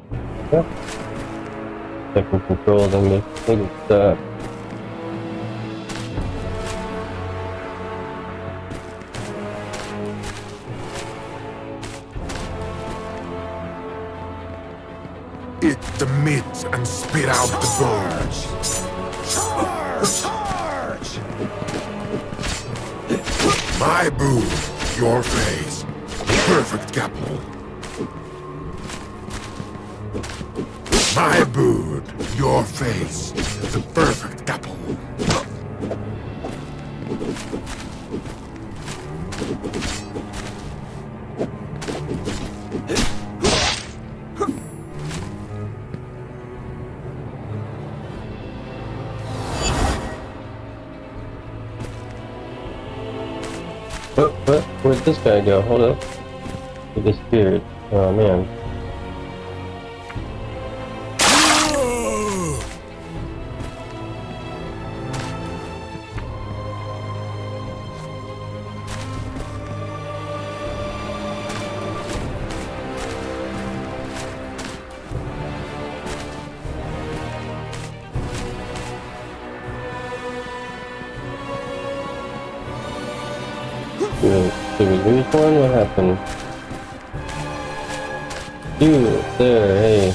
Yep. I can control them. They think it's that. Eat the meat and spit out the bones. Charge! My boo, your face. The perfect couple. My boot, your face. The perfect couple. What? Where'd this guy go? Hold up. He disappeared. Oh man. Did we lose one? What happened? Dude, there, hey.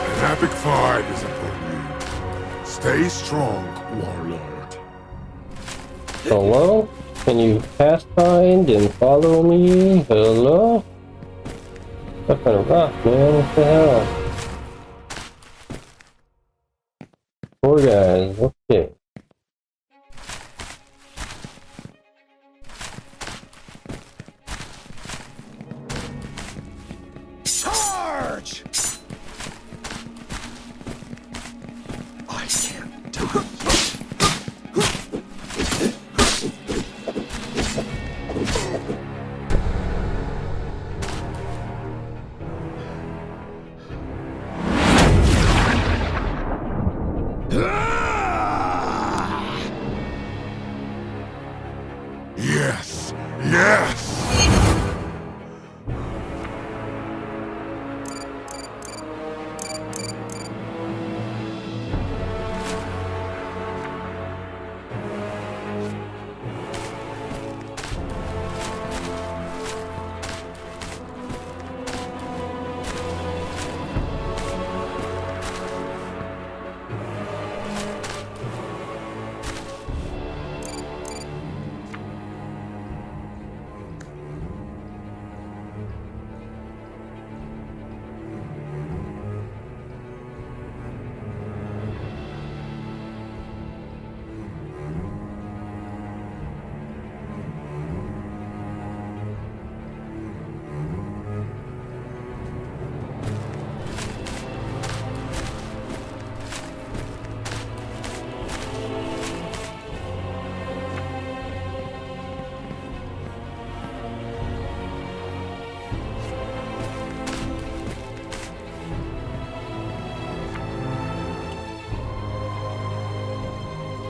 An epic fight is upon you. Stay strong, warlord. Hello? Can you pathfind and follow me? Hello? What kind of rock, man? What the hell? Poor guys, okay. Charge! I can't die yet. Yes! Yes!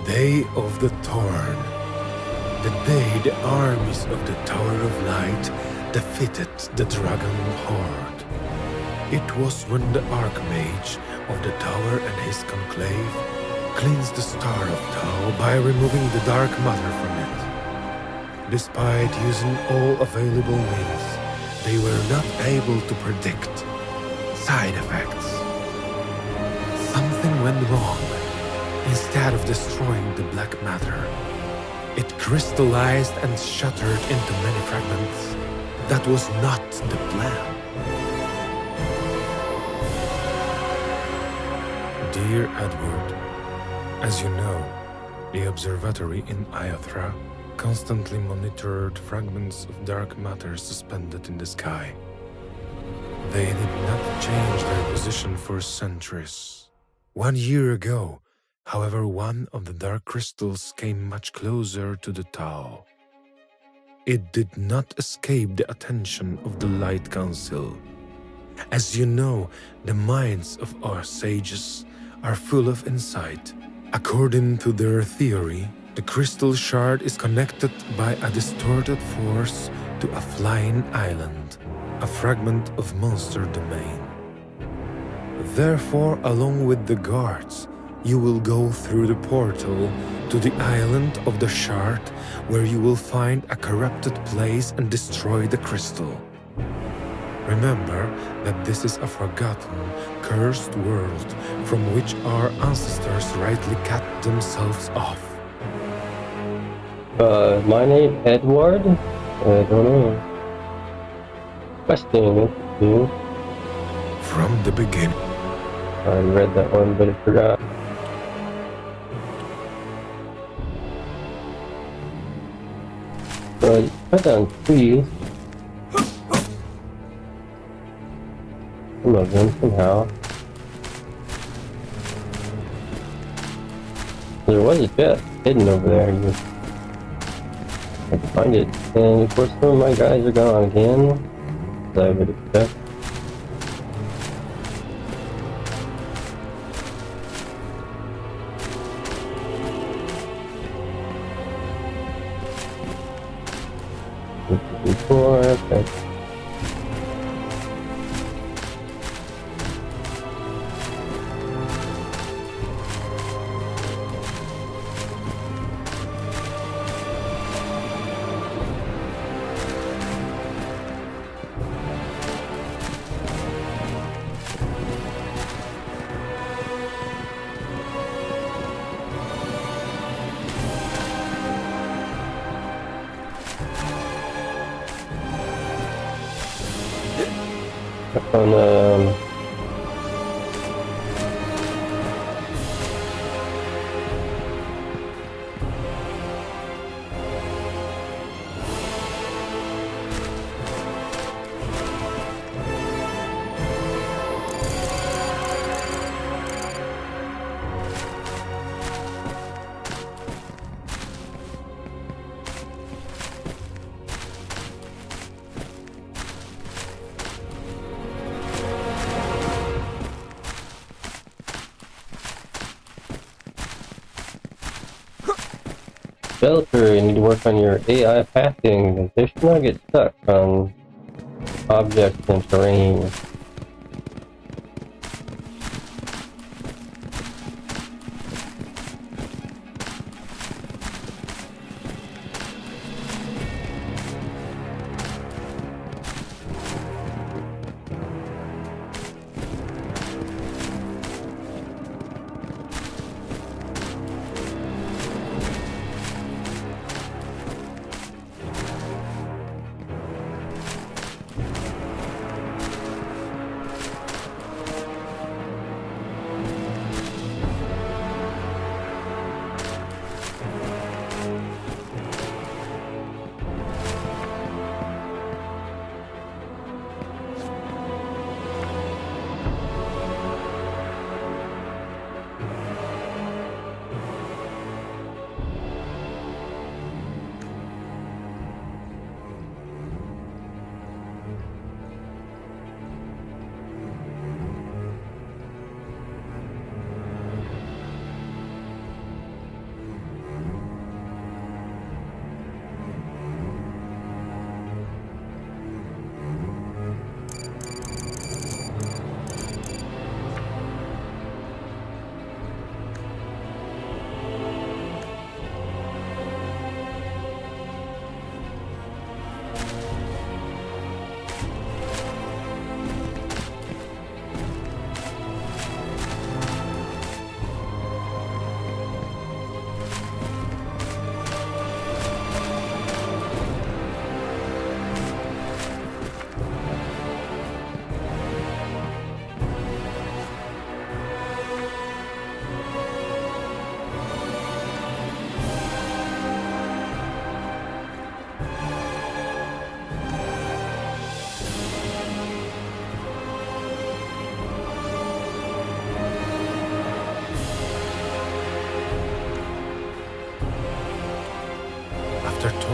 Day of the Torn. The day the armies of the Tower of Light defeated the Dragon Horde. It was when the Archmage of the Tower and his conclave cleansed the Star of Tau by removing the dark matter from it. Despite using all available means, they were not able to predict side effects. Something went wrong. Instead of destroying the black matter, it crystallized and shattered into many fragments. That was not the plan. Dear Edward, as you know, the observatory in Iothra constantly monitored fragments of dark matter suspended in the sky. They did not change their position for centuries. 1 year ago, However, one of the dark crystals came much closer to the Tao. It did not escape the attention of the Light Council. As you know, the minds of our sages are full of insight. According to their theory, the crystal shard is connected by a distorted force to a flying island, a fragment of monster domain. Therefore, along with the guards, you will go through the portal to the island of the shard, where you will find a corrupted place and destroy the crystal. Remember that this is a forgotten, cursed world from which our ancestors rightly cut themselves off. My name Edward? I don't know. Questing. From the beginning. I read that one, but I forgot. But cut down trees. Some of them, somehow. There was a chest hidden over there. You have to find it. And of course, some of my guys are gone again, as I would expect. Okay. On Developer, you need to work on your AI pathing. They should not get stuck on objects and terrain.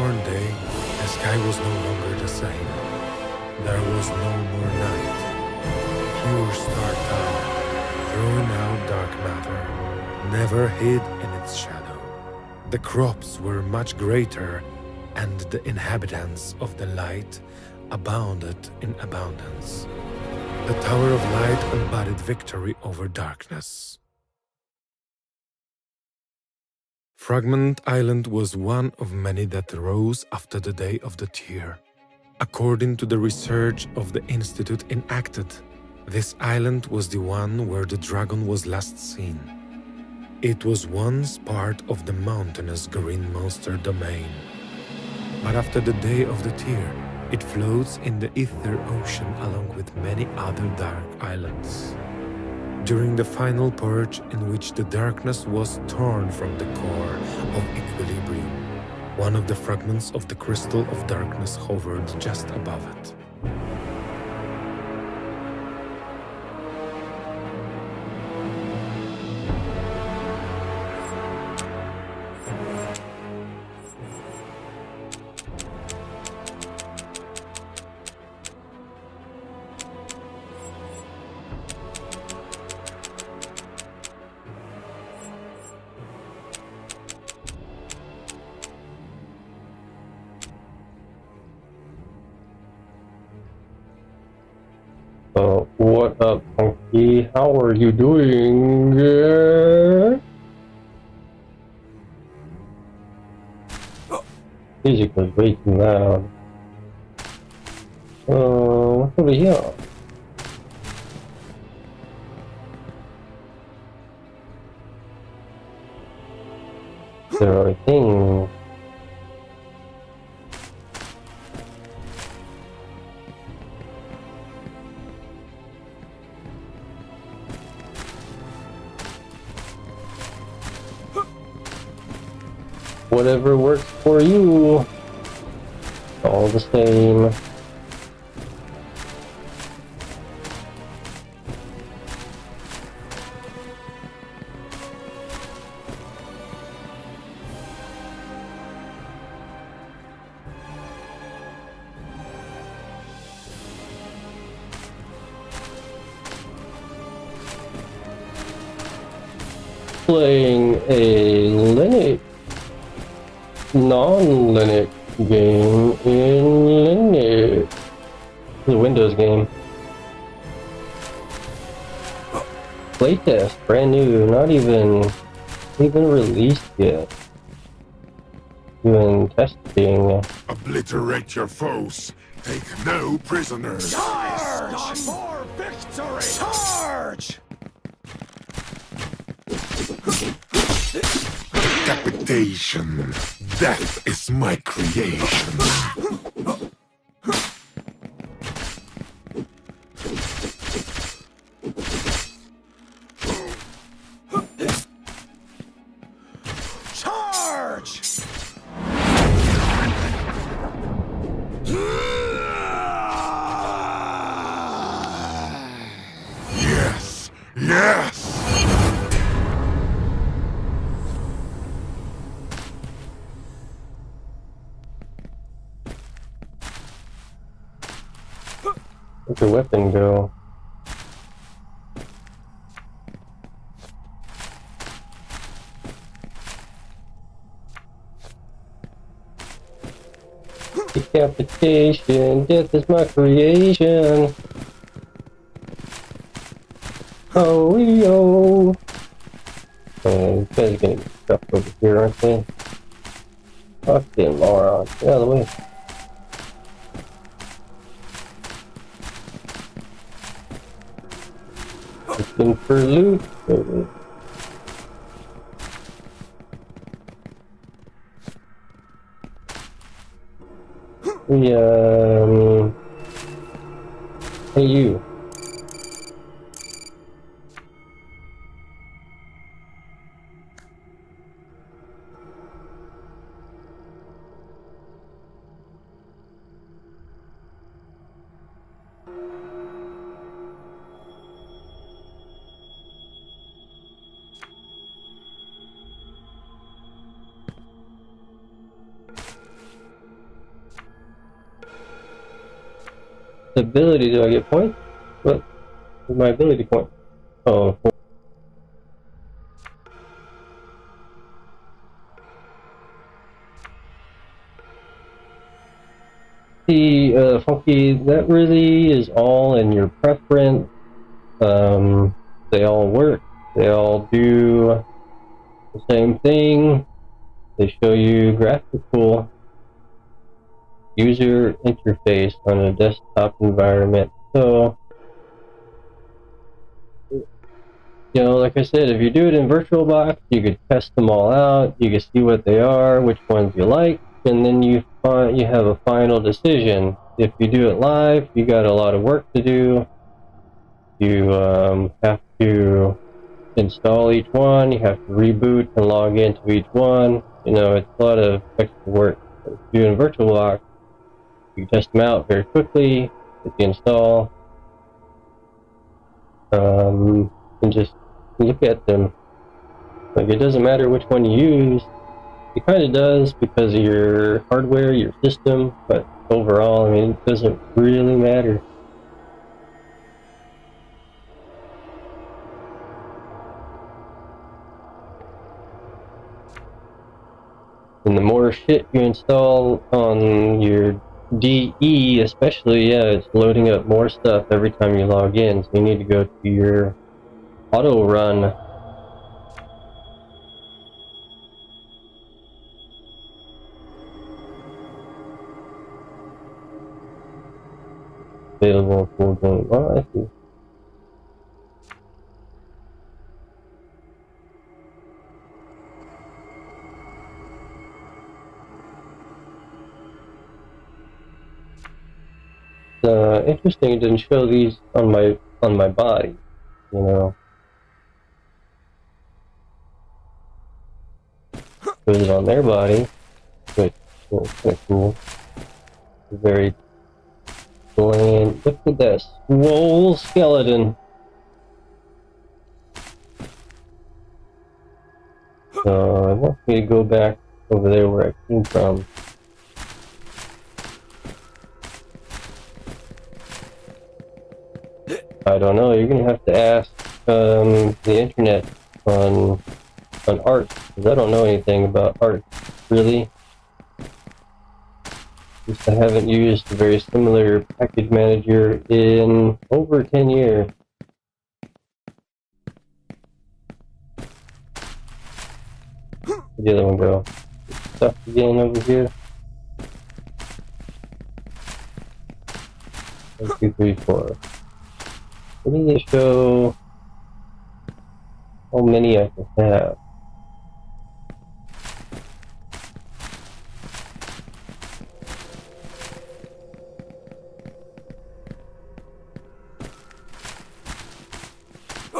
torn day, the sky was no longer the same. There was no more night. Pure stark color, throwing out dark matter, never hid in its shadow. The crops were much greater, and the inhabitants of the light abounded in abundance. The Tower of Light embodied victory over darkness. Fragment Island was one of many that rose after the Day of the Tear. According to the research of the Institute enacted, this island was the one where the dragon was last seen. It was once part of the mountainous green monster domain. But after the Day of the Tear, it floats in the ether ocean along with many other dark islands. During the final purge in which the darkness was torn from the core of equilibrium, one of the fragments of the crystal of darkness hovered just above it. What up, Funky? How are you doing? Music was way too loud. What's over here? There are things. Whatever works for you. All the same. Playing a Linux non-Linux game in Linux. It's a Windows game. Playtest, brand new, not even released yet. Doing testing. Obliterate your foes. Take no prisoners. Charge! For victory! Charge! Decapitation. Death is my creation. Charge! Yes! Yes! Where'd the weapon go? Decapitation, death is my creation. Oh, yo. You guys are gonna get stuff over here, aren't they? Fucking moron. Get out of the way. Looking for loot. Hey you. ability, do I get points? What is my ability point? Oh. See, Funky, that really is all in your preference. They all work. They all do the same thing. They show you graphical user interface on a desktop environment. So, you know, like I said, if you do it in VirtualBox, you could test them all out. You can see what they are, which ones you like, and then you have a final decision. If you do it live, you got a lot of work to do. You have to install each one. You have to reboot and log into each one. You know, it's a lot of extra work. If you do it in VirtualBox, you test them out very quickly with the install, and just look at them. Like, it doesn't matter which one you use. It kind of does because of your hardware, your system, but overall, I mean, it doesn't really matter. And the more shit you install on your DE, especially, yeah, it's loading up more stuff every time you log in. So you need to go to your auto run. Available full game. Oh, I see. Interesting. It didn't show these on my body. You know, shows it on their body, which is kind of cool. Very bland. Look at that swole skeleton. So I want me to go back over there where I came from. I don't know. You're gonna have to ask the internet on art, because I don't know anything about art, really. I haven't used a very similar package manager in over 10 years. Where'd the other one go? Stuff again over here. 1, 2, 3, 4. What does it show? How many I can have?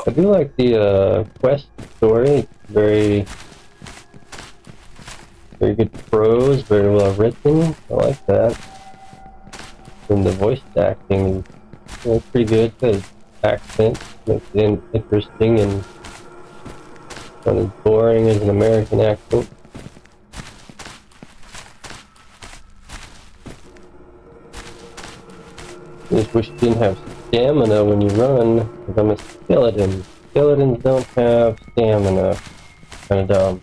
I do like the quest story. It's very good prose, very well written. I like that. And the voice acting is pretty good. The accent makes it interesting and not as boring as an American accent. I just wish you didn't have stamina when you run, because I'm a skeleton. Skeletons don't have stamina. Kind of dumb.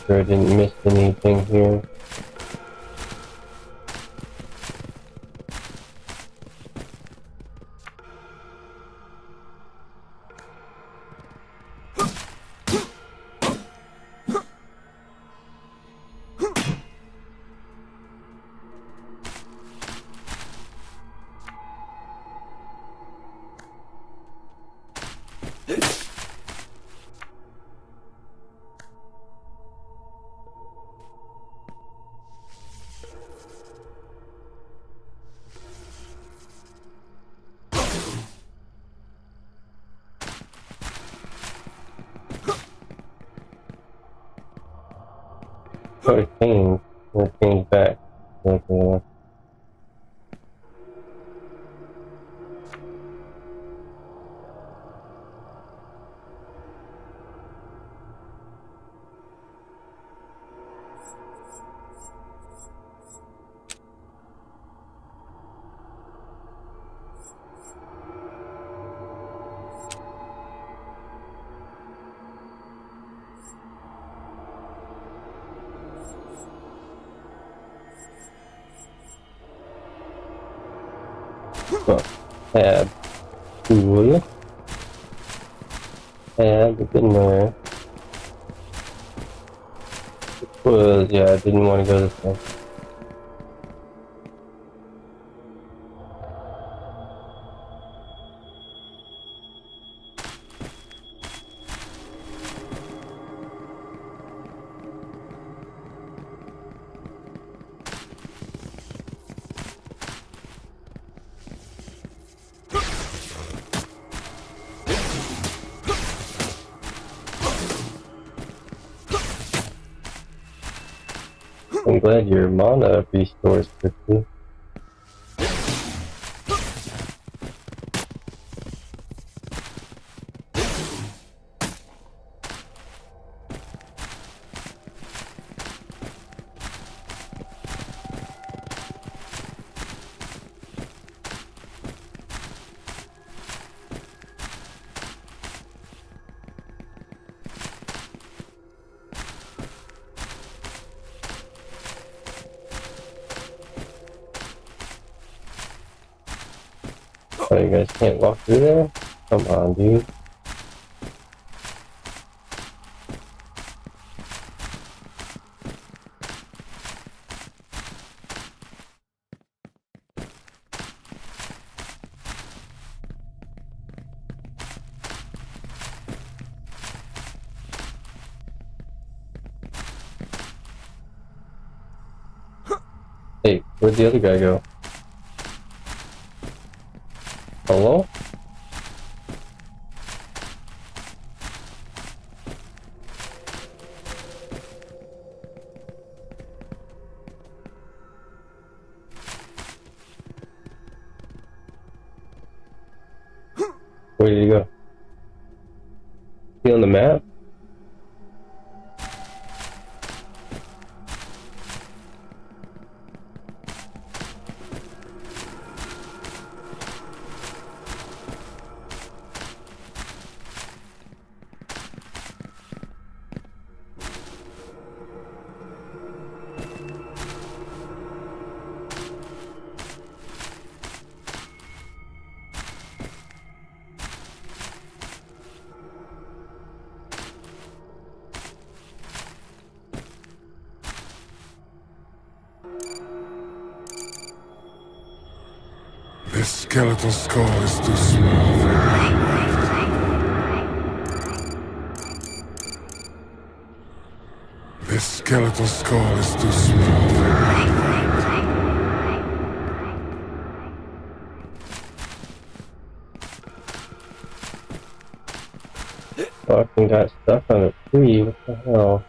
Sure I didn't miss anything here. Oh, it changed. It changed back. Okay. Oh, tab. Cool. Tab, it's in there. Was, yeah, I didn't want to go this way. I'm glad your mana restores quickly. Oh, you guys can't walk through there? Come on, dude. Hey, where'd the other guy go? Hello? Where did he go? Is he on the map? This skeletal skull is too small for me. This skeletal skull is too small for me. Fucking got stuck on a tree. What the hell?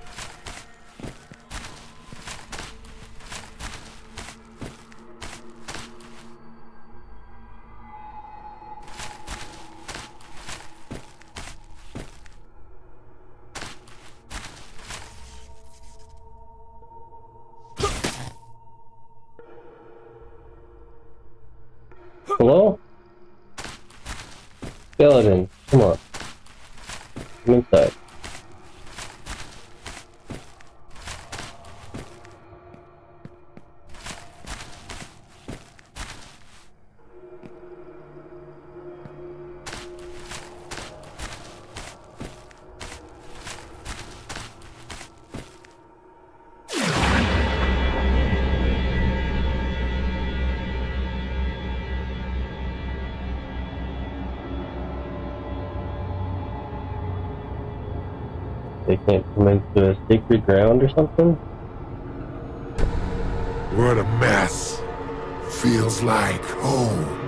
Hello? Skeleton, come on. Come inside. They can't come into a sacred ground or something? What a mess. Feels like home.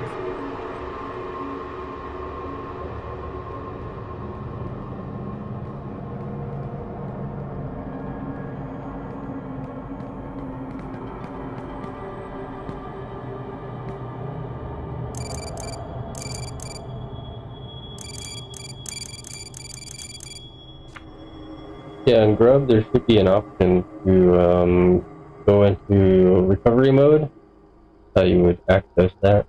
Yeah, in Grub there should be an option to go into recovery mode. How you would access that.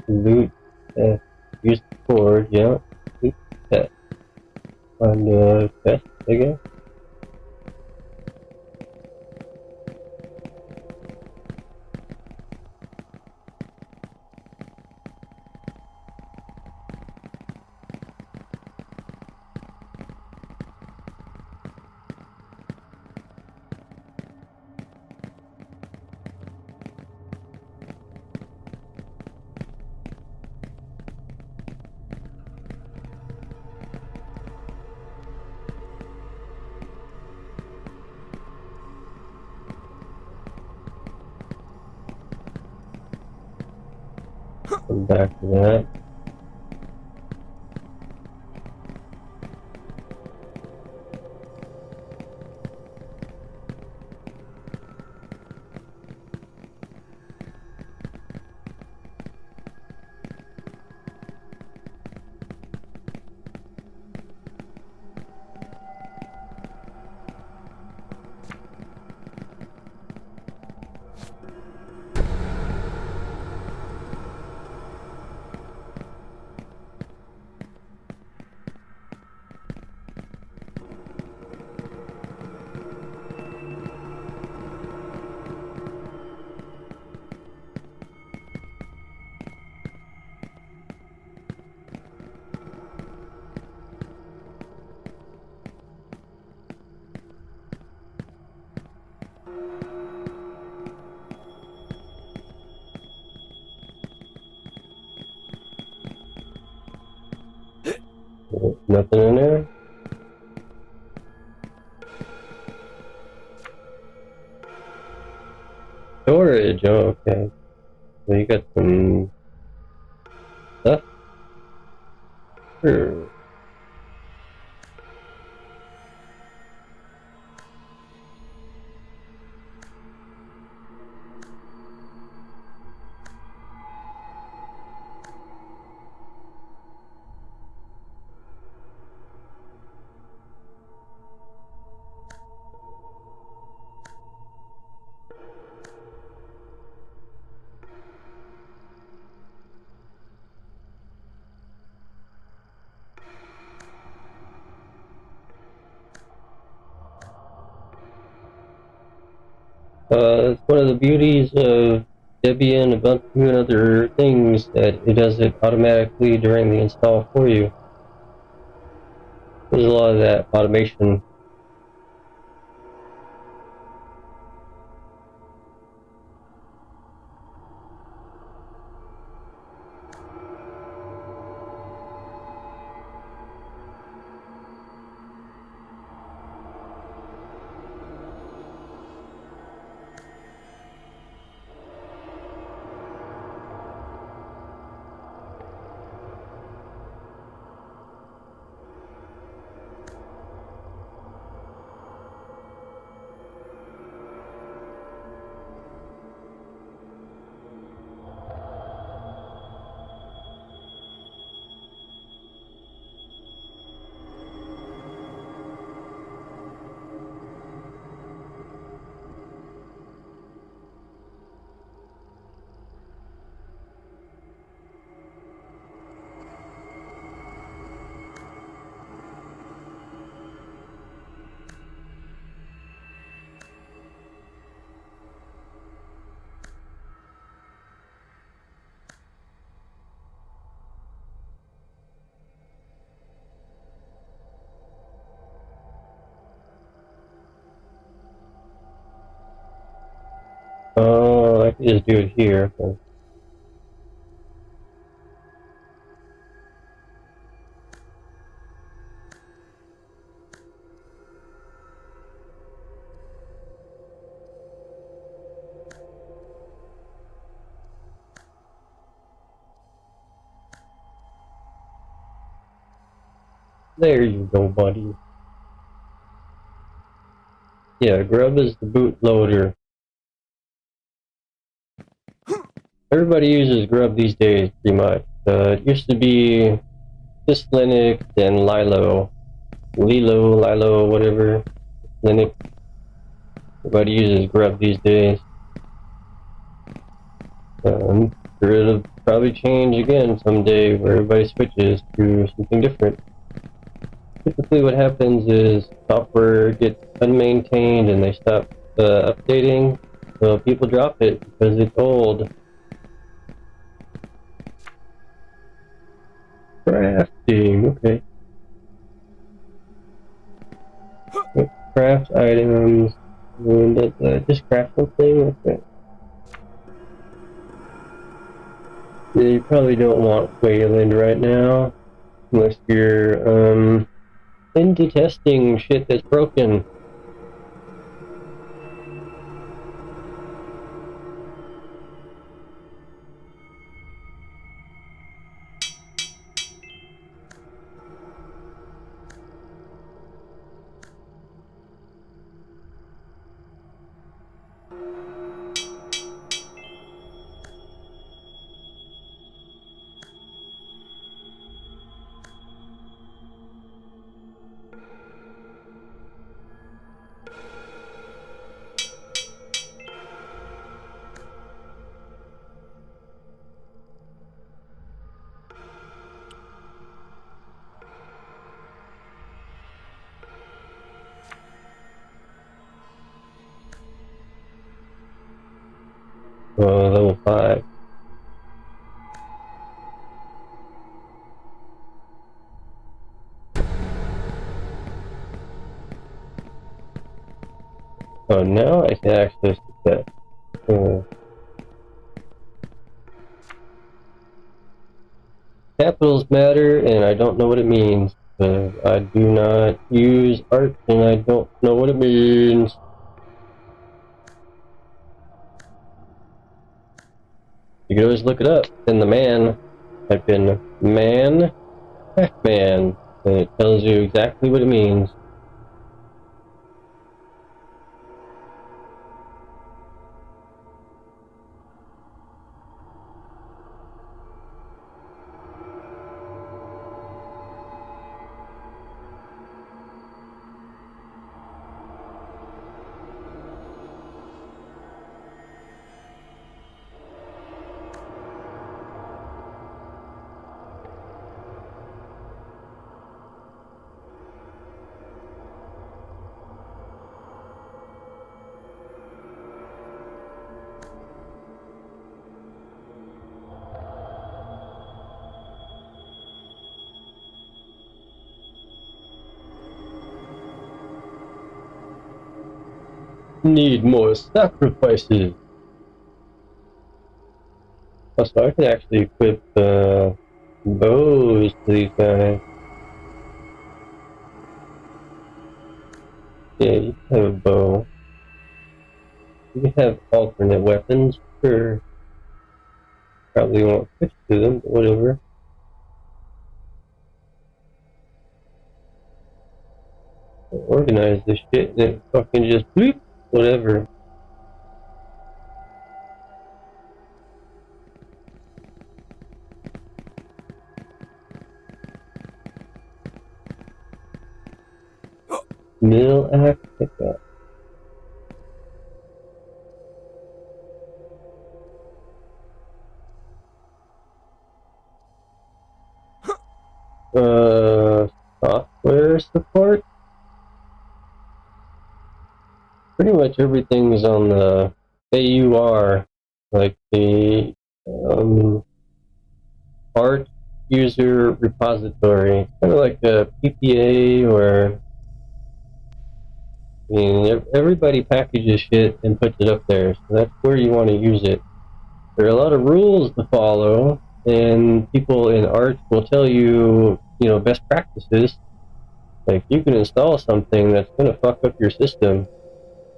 Loot test. Use the cord, yeah. Loot test. On the test, I guess. Come back to that. Nothing in there. Storage, oh, okay. So you got some stuff. Sure. It's one of the beauties of Debian, Ubuntu, and other things that it does it automatically during the install for you. There's a lot of that automation. Oh, I can just do it here. There you go, buddy. Yeah, grub is the bootloader. Everybody uses grub these days, pretty much. It used to be just Linux and Lilo, whatever. Linux. Everybody uses grub these days. Sure it'll probably change again someday where everybody switches to something different. Typically what happens is software gets unmaintained and they stop updating, so people drop it because it's old. Crafting, okay. Craft items, and just craft something, okay. Yeah, you probably don't want Wayland right now, unless you're into testing shit that's broken. Level 5. Oh, now I can access the set. Capitals matter, and I don't know what it means. I do not use art, and I don't know what it means. You can always look it up. In the man, type in man, Pac-Man, and it tells you exactly what it means. Need more sacrifices. Oh, so I can actually equip bows to these guys. Yeah, you can have a bow. You can have alternate weapons, sure. Probably won't switch to them, but whatever. Organize this shit and it fucking just bloop, whatever. Mill axe pickup. Software support? Pretty much everything's on the AUR, like the art user repository. Kind of like a PPA or, I mean, everybody packages shit and puts it up there, so that's where you want to use it. There are a lot of rules to follow, and people in art will tell you, you know, best practices. Like, you can install something that's going to fuck up your system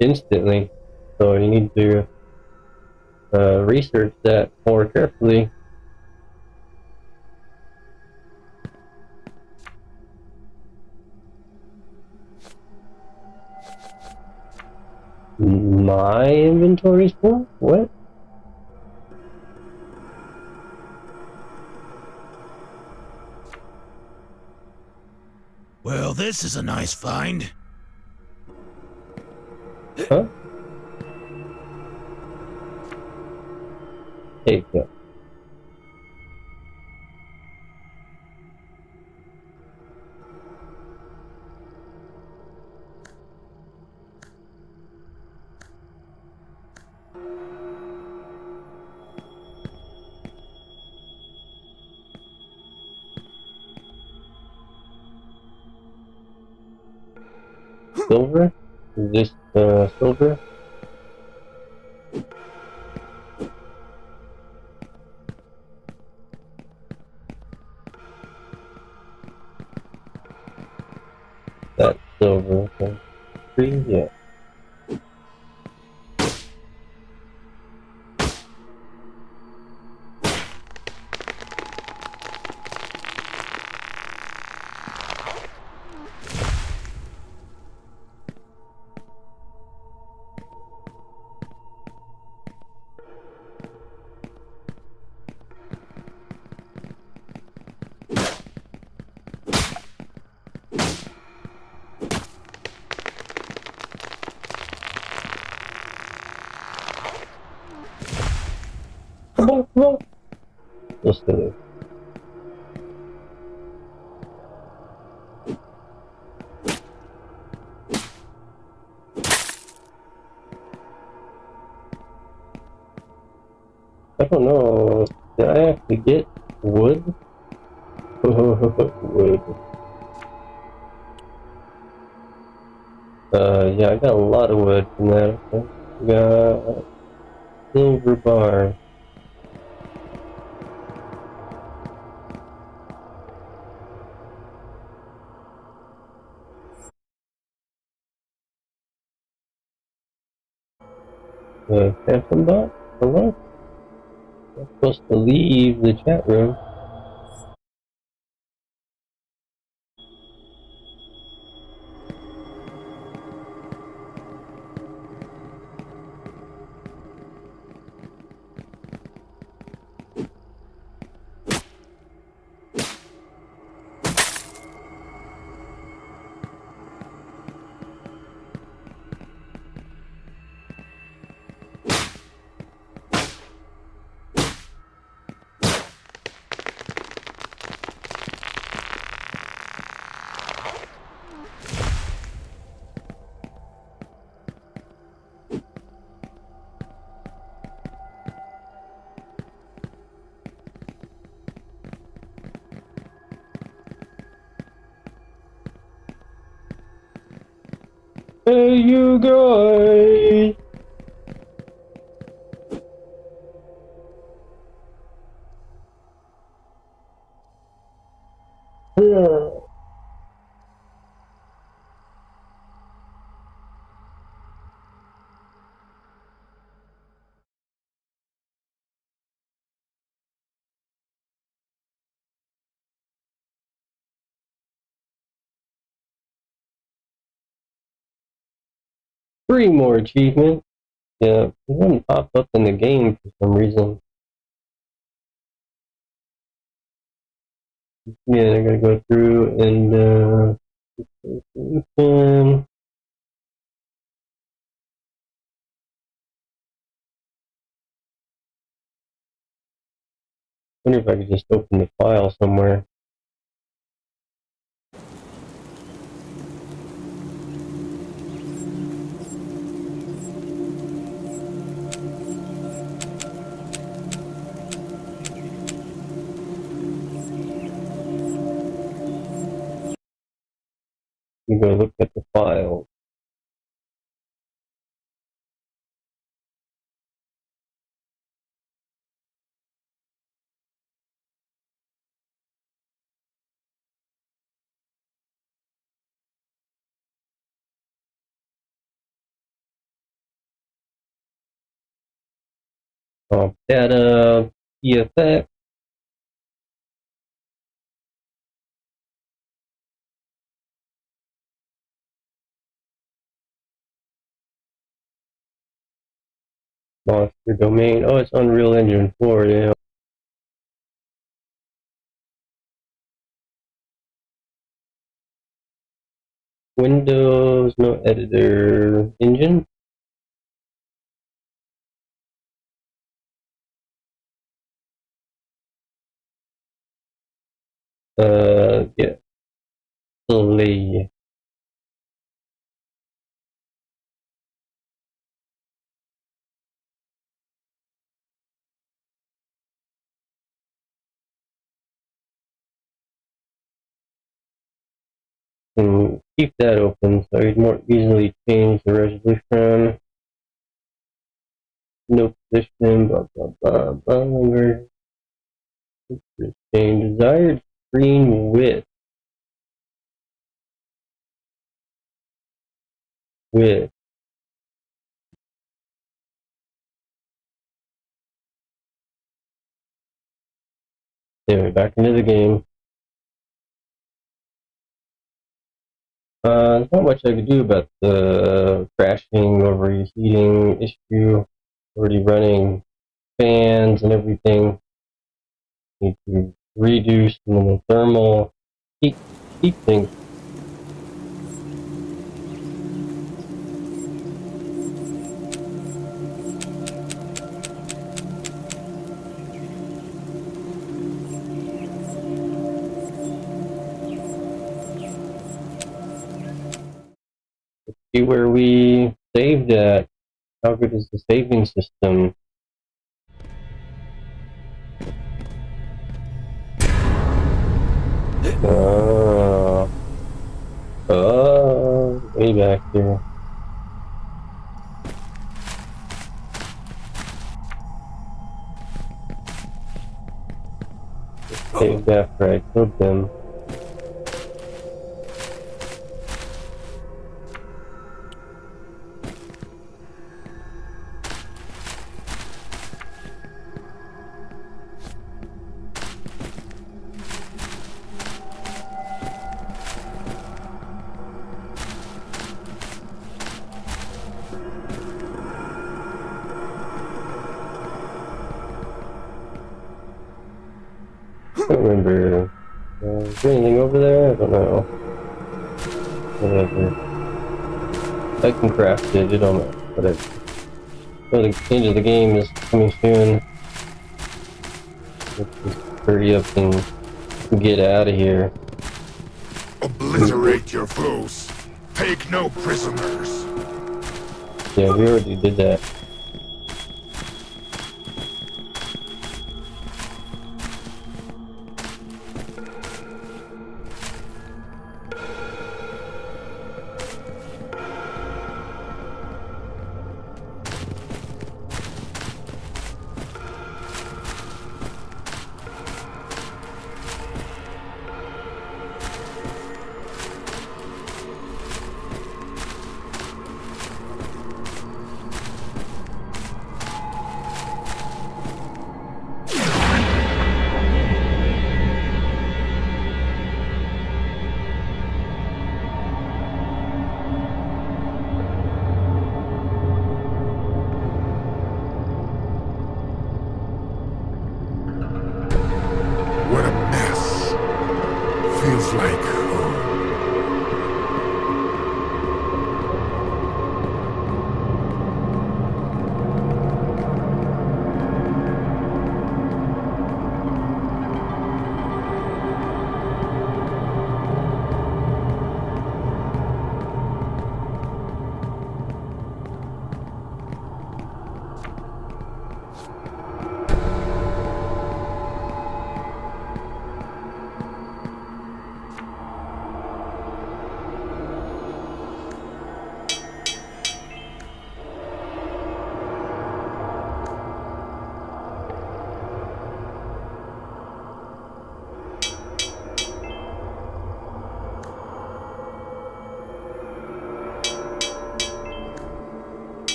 instantly, so you need to research that more carefully. my inventory's full? What? Well, this is a nice find. Huh? There you go. Silver? Is this silver? That's silver. Okay. 3? Yeah. Come on, come on. Let's do it. I don't know. Did I actually get wood? Wood. Yeah, I got a lot of wood from that. Okay. Got silver bar. Phantom bot? Hello? I'm supposed to leave the chat room. Hey, you guys! Yeah. 3 more achievements. Yeah, it wouldn't pop up in the game for some reason. Yeah, I gotta go through and wonder if I could just open the file somewhere. You go look at the file. Data, EFX. Monster domain. Oh, it's Unreal Engine 4, yeah. Windows, no editor. Engine? Yeah. Play. And keep that open so you more easily change the resolution. No position, blah, blah, blah, blah. Change desired screen width. Width. Anyway, back into the game. There's not much I could do about the crashing, overheating issue. Already running fans and everything. Need to redo some of the thermal heat things. See where we saved at. How good is the saving system? Way back here. Saved after I killed them. I don't remember. Is there anything over there? I don't know. Whatever. I can craft it, it don't matter. Whatever. So the change of the game is coming soon. Let's just hurry up and get out of here. Obliterate your foes. Take no prisoners. Yeah, we already did that.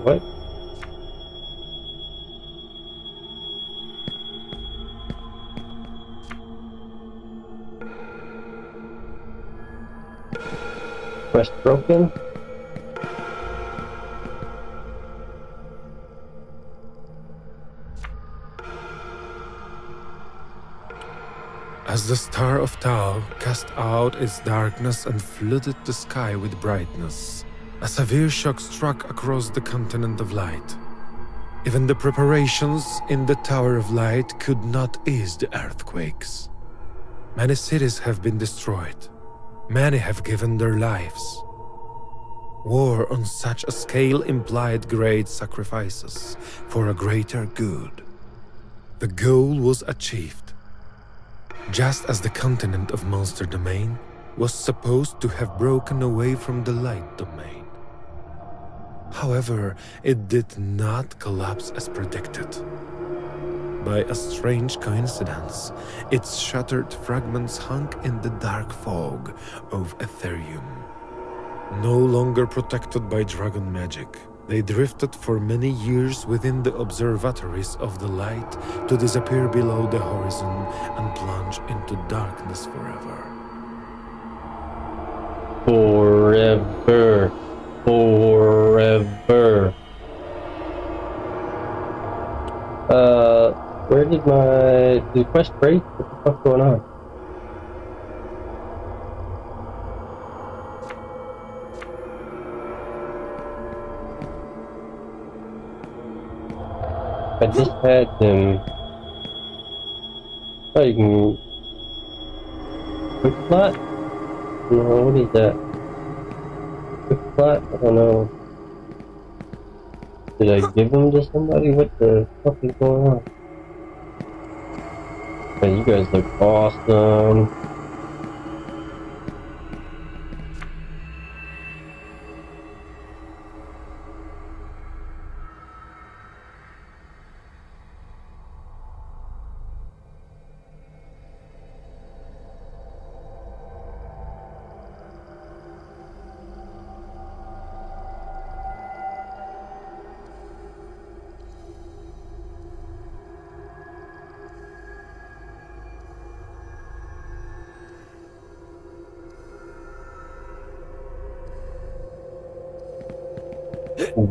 What? Quest broken? As the star of Tau cast out its darkness and flooded the sky with brightness, a severe shock struck across the continent of light. Even the preparations in the Tower of Light could not ease the earthquakes. Many cities have been destroyed. Many have given their lives. War on such a scale implied great sacrifices for a greater good. The goal was achieved. Just as the continent of Monster Domain was supposed to have broken away from the Light Domain. However, it did not collapse as predicted. By a strange coincidence, its shattered fragments hung in the dark fog of Ethereum. No longer protected by dragon magic, they drifted for many years within the observatories of the light to disappear below the horizon and plunge into darkness forever. Forever. Forever. Where did the quest break? What the fuck's going on? I just had them. Oh, you can quick plot? No, what is that? Quick plot? I don't know. Did I give them to somebody? What the fuck is going on? Hey, you guys look awesome.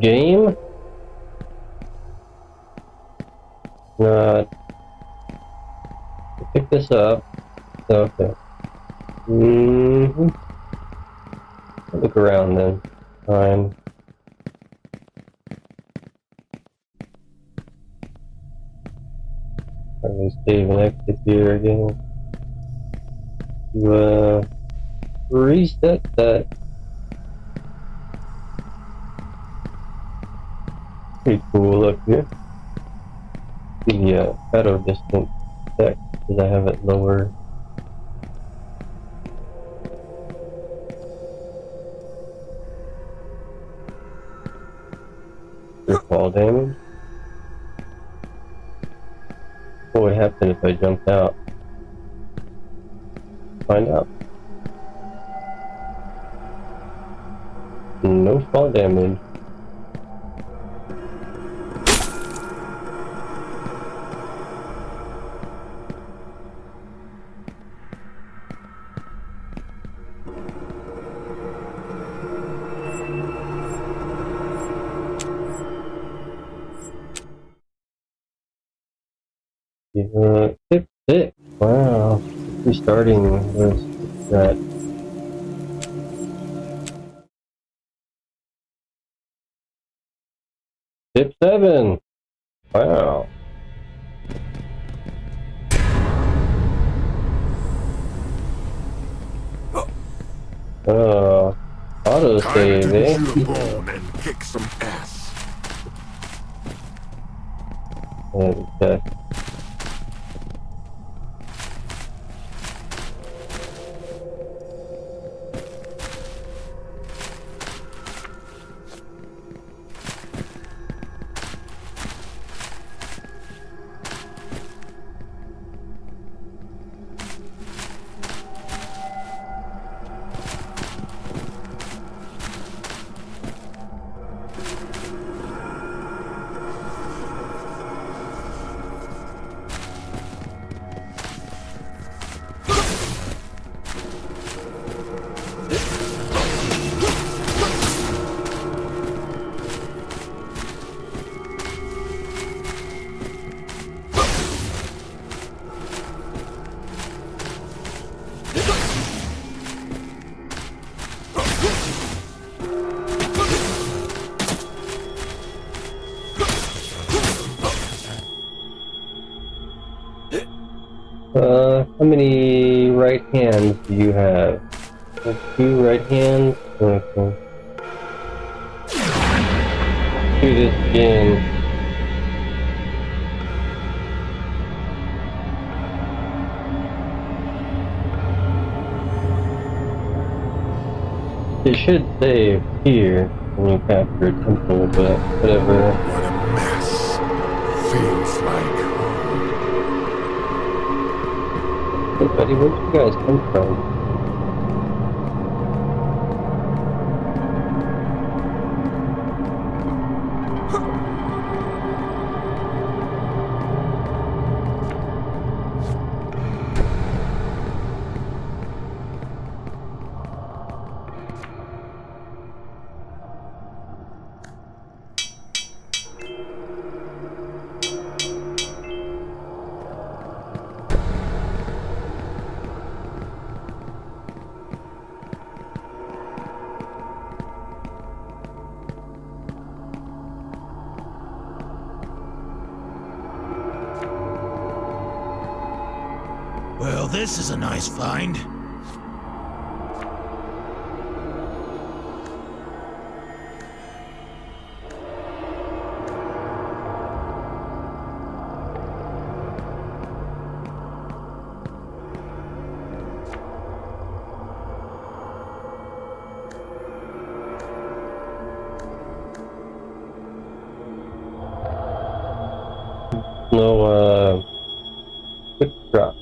Game? Pick this up. Okay. Look around then. Fine. I'm gonna save and exit here again. To reset that. Pretty cool up here. The shadow distance check because I have it lower. For fall damage. What would happen if I jumped out? Find out. No fall damage. Tip 6. Wow. Restarting was that. Tip 7. Wow. Auto save, eh? And kick some ass. Okay. many right hands do you have? 2 right hands? Okay. Do this again. It should save here when you capture a temple, but whatever. What a mess. Feels like home. Hey buddy, where'd you guys come from? Well, this is a nice find. No, quick drop.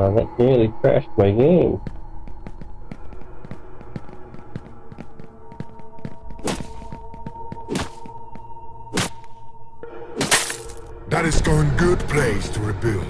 That nearly crashed my game. That is going good place to rebuild.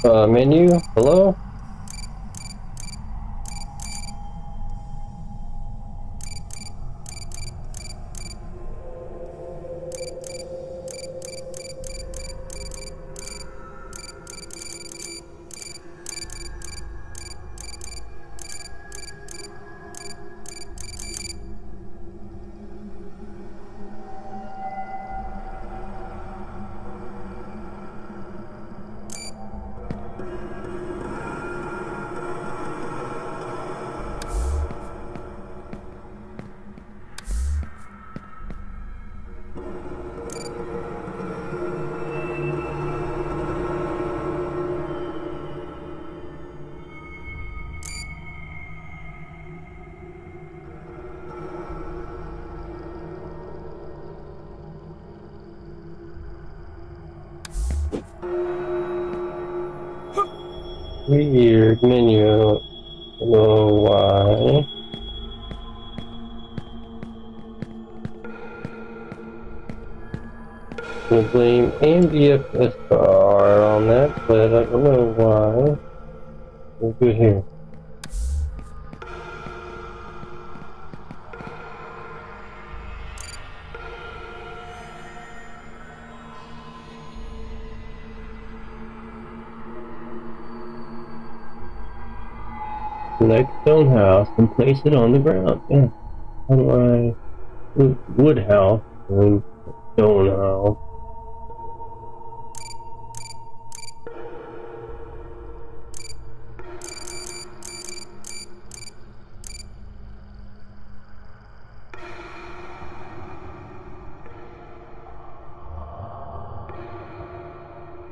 Menu, hello? Weird menu. Hello, why? I'm gonna blame AMD FSR on that, but I don't know why. We're good here. Select stone house and place it on the ground. Yeah. How do I? Wood house and stone house.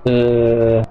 Uh.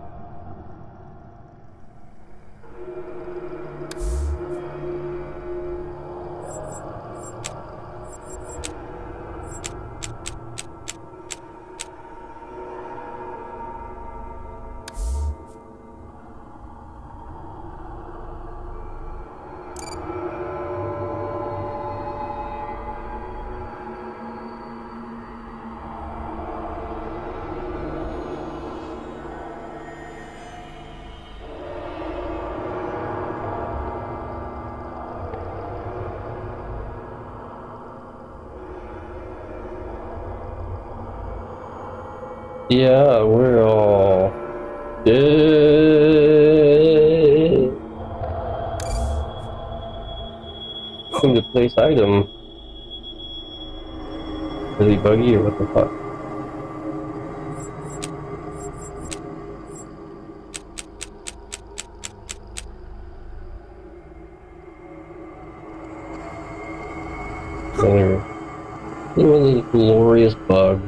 Yeah, we're all dead. Come to place item. Really buggy or what the fuck? Another one of those glorious bugs.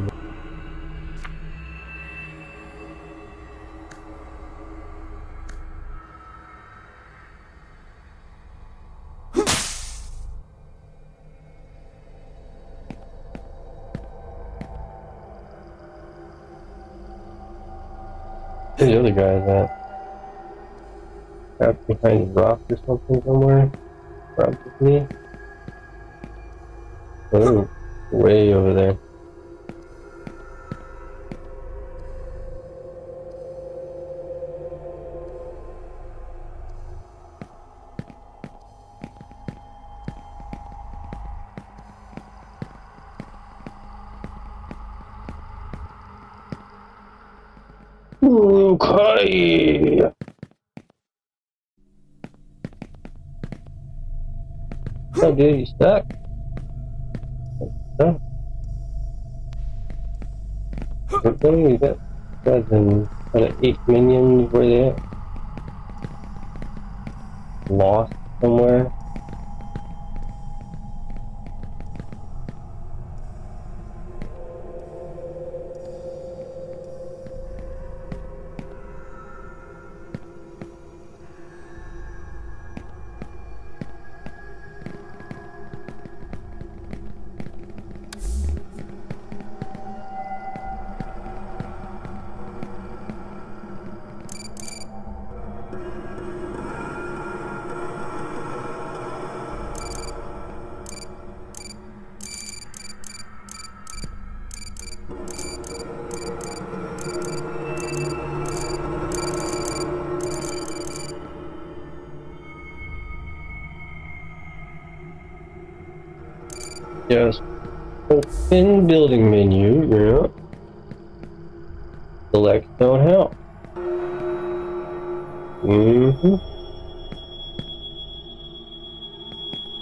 Where the other guys at? Trapped behind a rock or something somewhere? Probably. Oh, way over there. Okay. Oh, dude, you stuck? Oh. Okay, you got guys in 8 minions. Where they at? Lost somewhere? Just open building menu, yeah. Select stone house.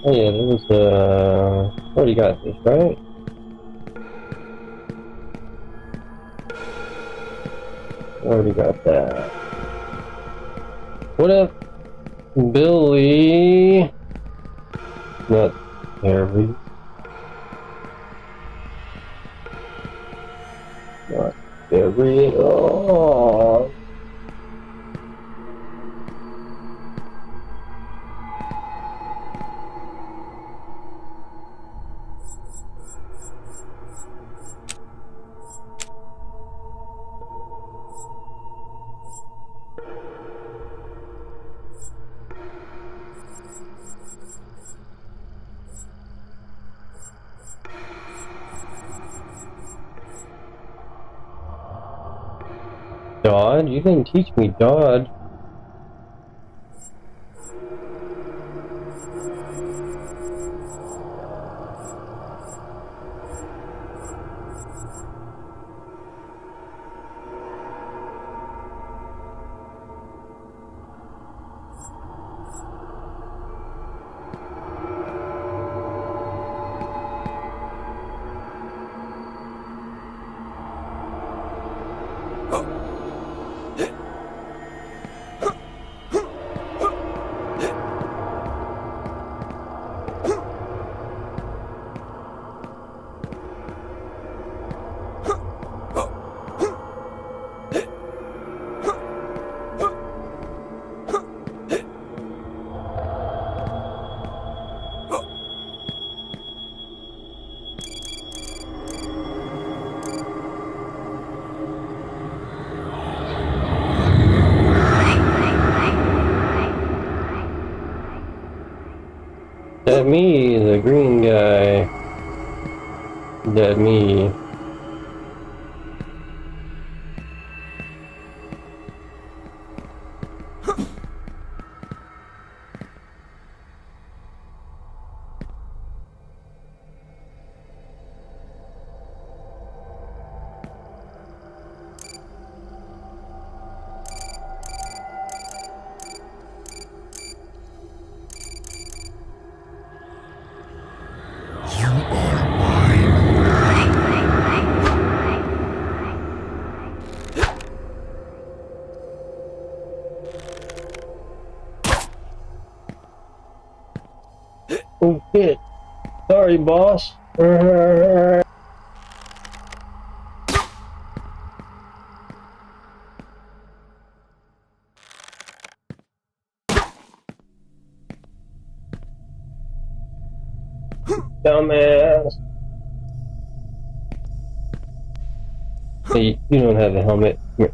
Oh yeah, there was already got this, right? Already got that. What if Billy? Not Harry. Not Harry at all. Dodd? You didn't teach me Dodd. That me, the green guy. That me. Oh shit. Sorry, boss. Dumbass. Hey, you don't have a helmet. Here.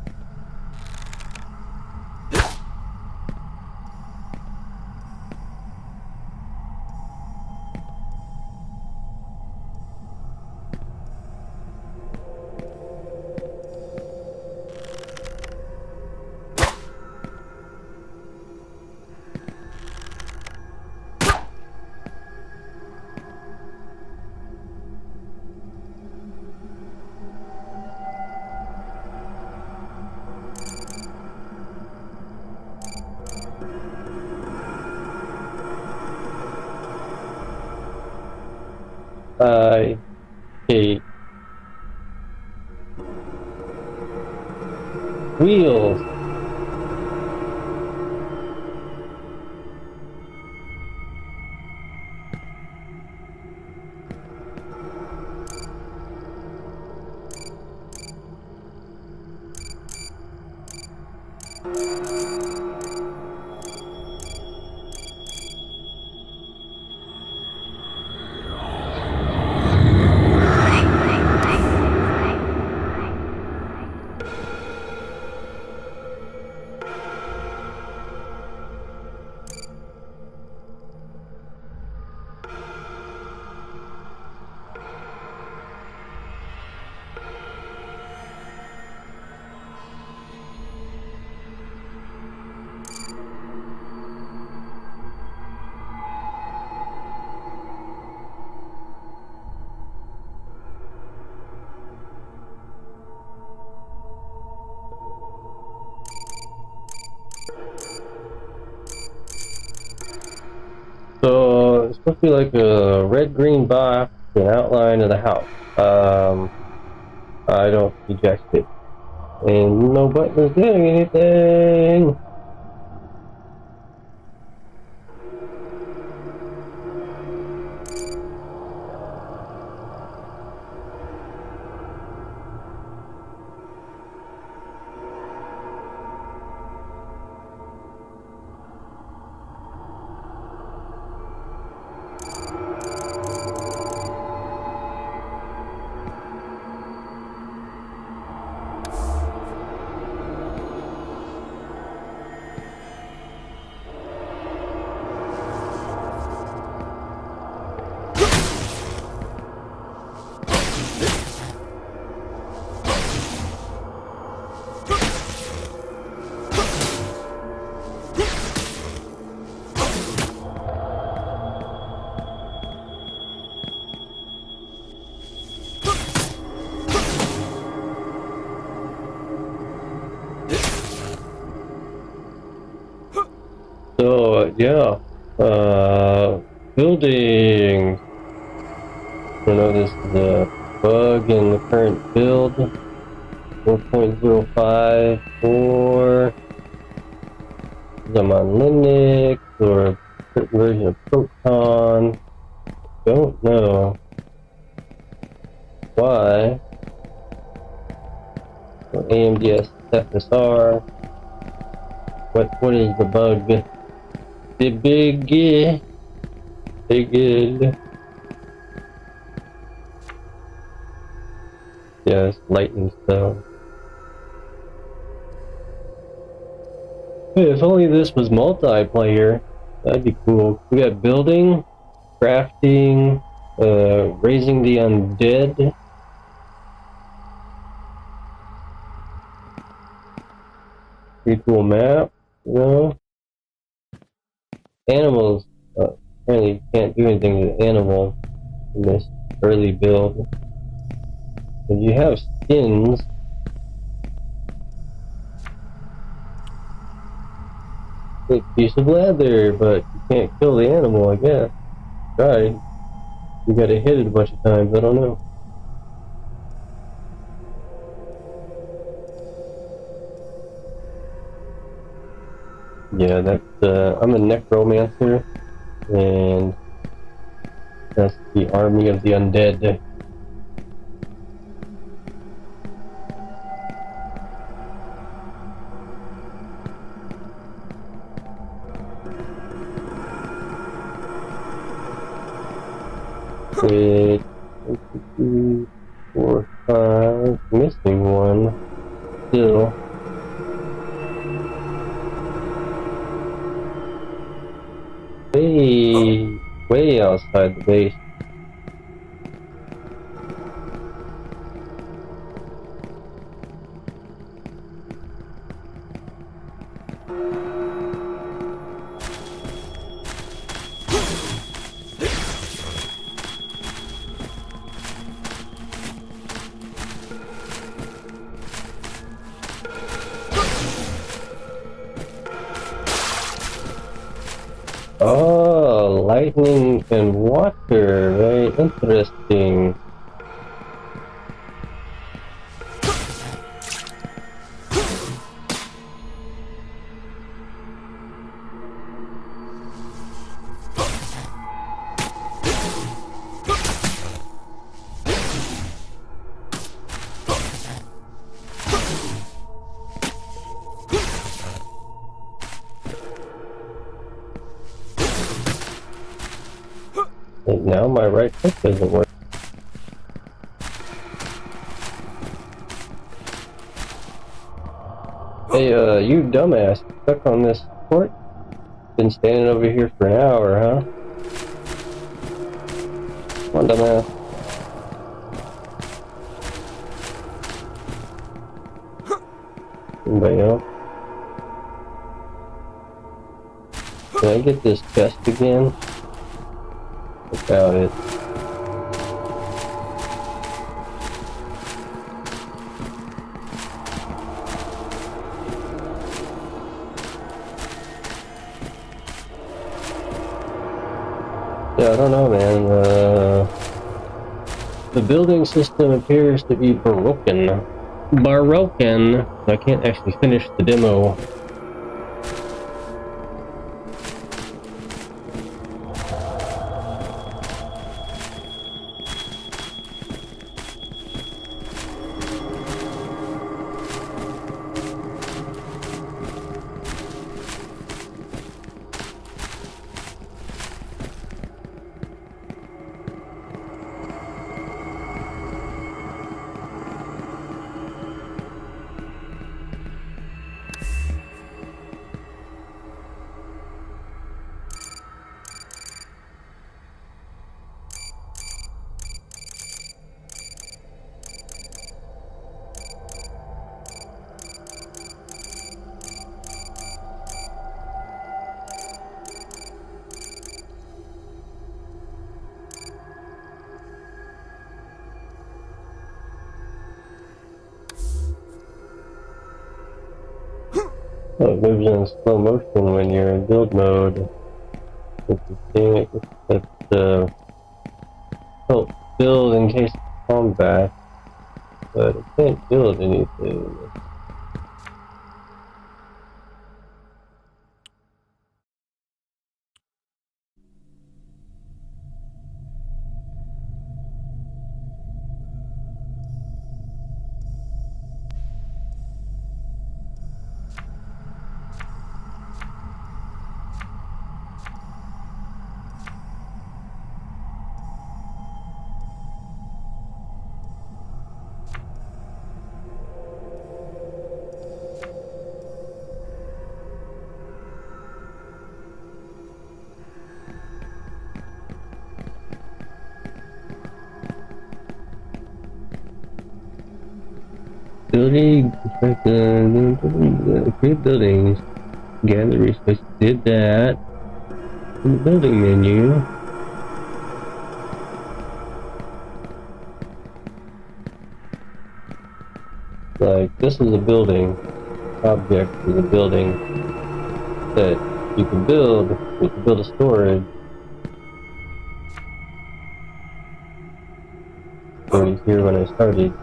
I hate wheels. Must be like a red-green box, an outline of the house. I don't see jack shit. And no buttons doing anything. So, yeah, building. I know this is a bug in the current build, 1.05, or I'm on Linux, or a certain version of Proton. Don't know why. Or AMD FSR. What is the bug? The big, yeah, it's lightning stuff. Hey, if only this was multiplayer, that'd be cool. We got building, crafting, raising the undead. Pretty cool map, you know. Animals, apparently you can't do anything with an animal in this early build. But you have skins. Big piece of leather, but you can't kill the animal, I guess. Tried. You gotta hit it a bunch of times, I don't know. Yeah, that's, I'm a necromancer, and that's the army of the undead. Wait, 1, 2, 3, 4, 5, missing one, still. Way outside the base. Oh, lightning and water, very interesting. And now my right click doesn't work. Hey, you dumbass, stuck on this port? Been standing over here for an hour, huh? Come on, dumbass. Anybody else? Can I get this chest again? Without it. Yeah, I don't know, man. The building system appears to be broken. I can't actually finish the demo. Oh, it moves in slow motion when you're in build mode. Interesting. That's help build in case of combat, but it can't build anything. Building, create buildings, gather resources, did that. In the building menu. Like, this is a building, object is a building that you can build a storage. Already here when I started.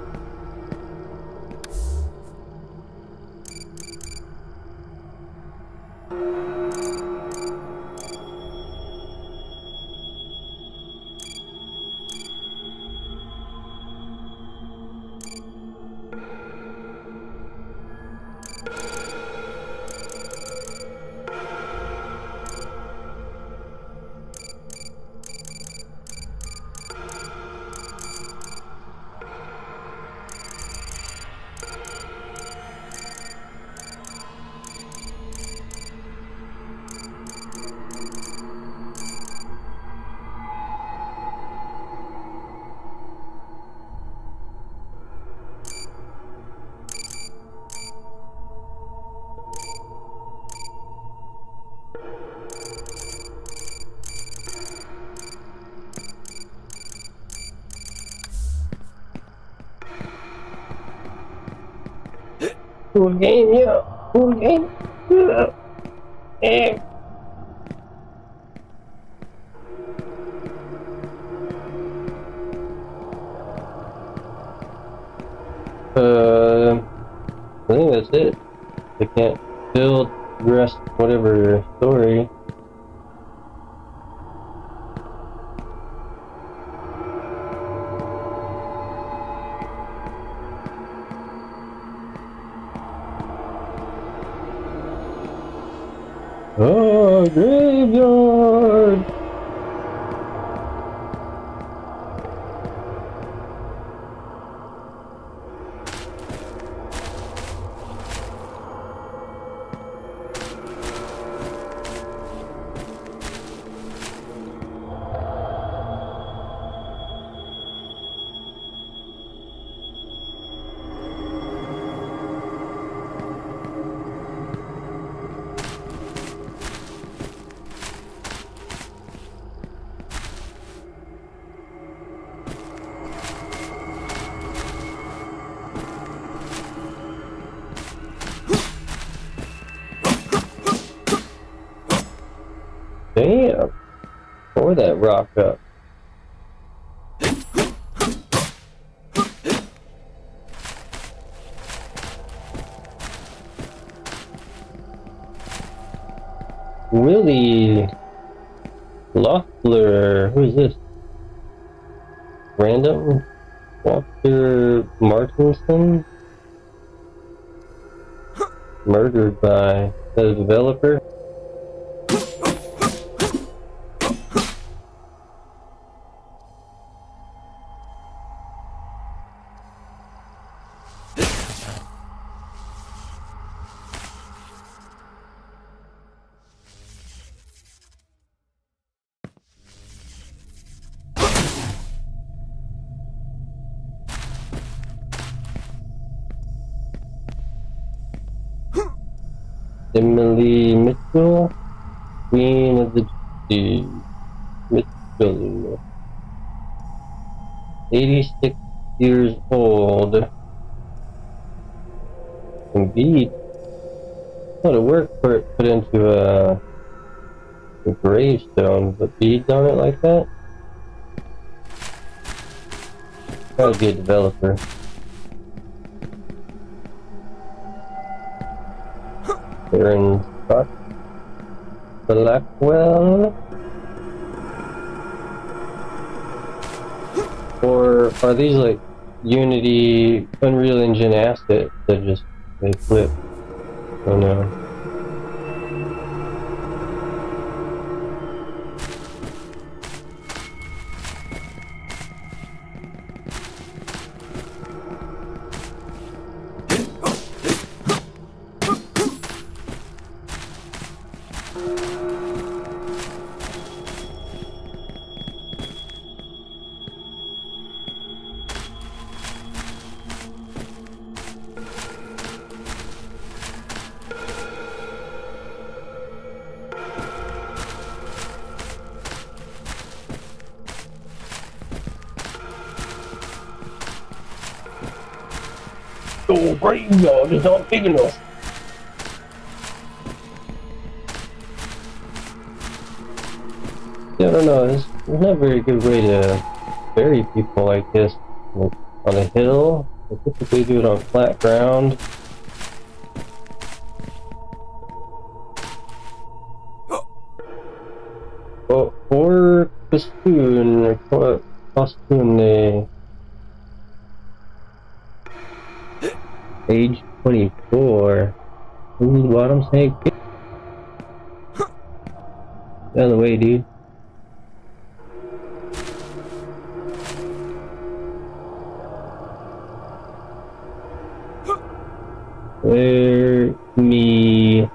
Cool game, yeah. Cool game. Yeah. Yeah. I think that's it. I can't build the rest, whatever story. Oh, graveyard! Damn. Or that rock up. Willie Loeffler, who is this? Random Walter Martinson? Murdered by the developer? Emily Mitchell, Queen of the Mitchell, 86 years old. Indeed, a lot of work put into a gravestone, but beads on it like that? Gotta be a developer. Aaron Scott Blackwell, or are these like Unity Unreal Engine assets that just they flip? Oh no. Oh, graveyard is not big enough. Yeah, I don't know. There's not a very good way to bury people like this. Like on a hill. They typically do it on flat ground. Oh, or Costoon, or Costoon, age 24. Who's the bottom snake? Get out of the way, dude. Where me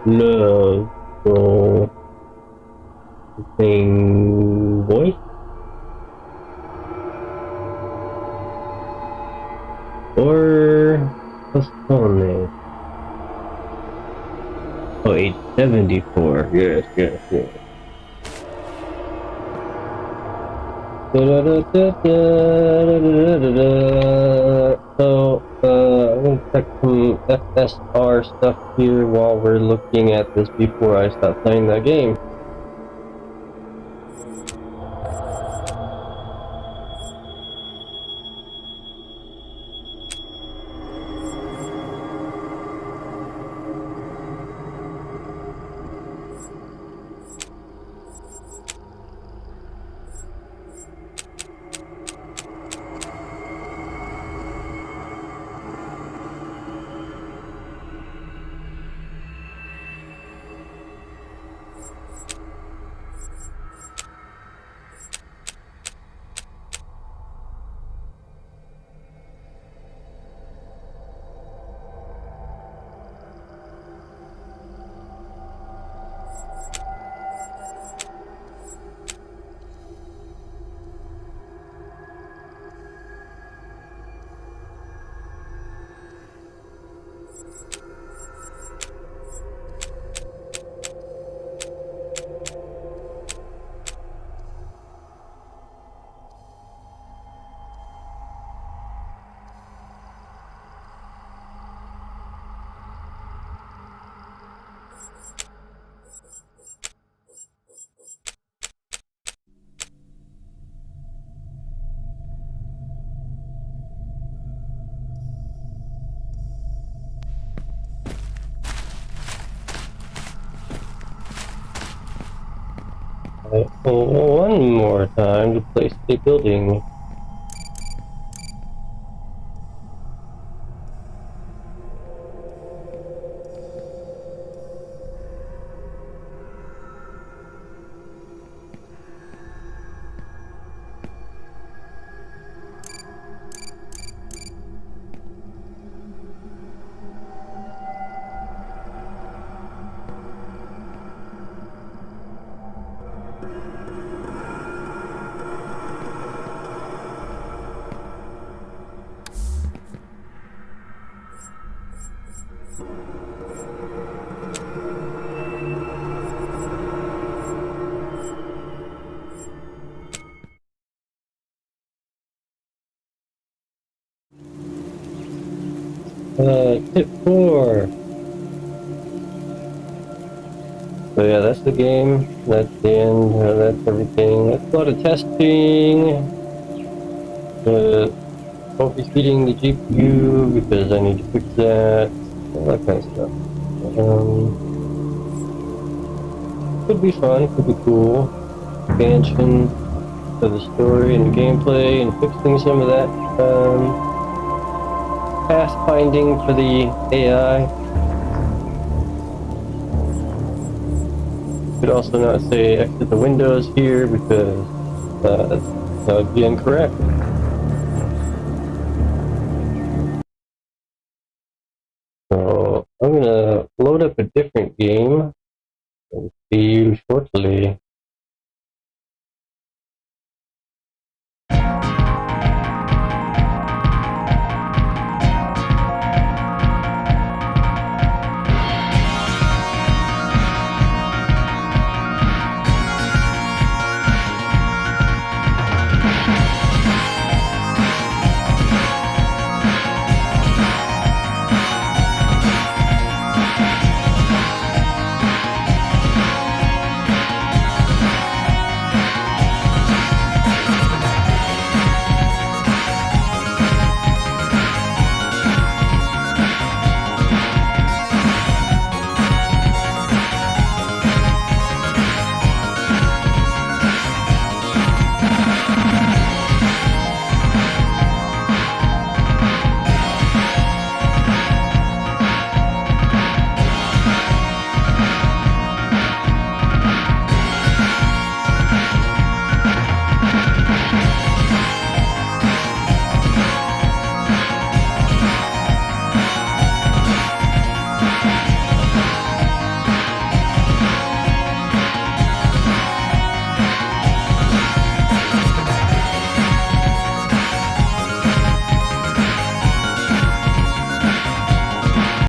love go thing boy? Or what's on there? Oh, age 74. Yes. So, I'm gonna check some FSR stuff here while we're looking at this before I start playing that game. one more time to place a building. Tip 4. So yeah, that's the game. That's the end. That's everything. That's a lot of testing. Overheating the GPU because I need to fix that. All that kind of stuff. Could be fun. Could be cool. Expansion of the story and the gameplay and fixing some of that path finding for the AI. Could also not say exit the windows here because that would be incorrect. So I'm gonna load up a different game and see you shortly.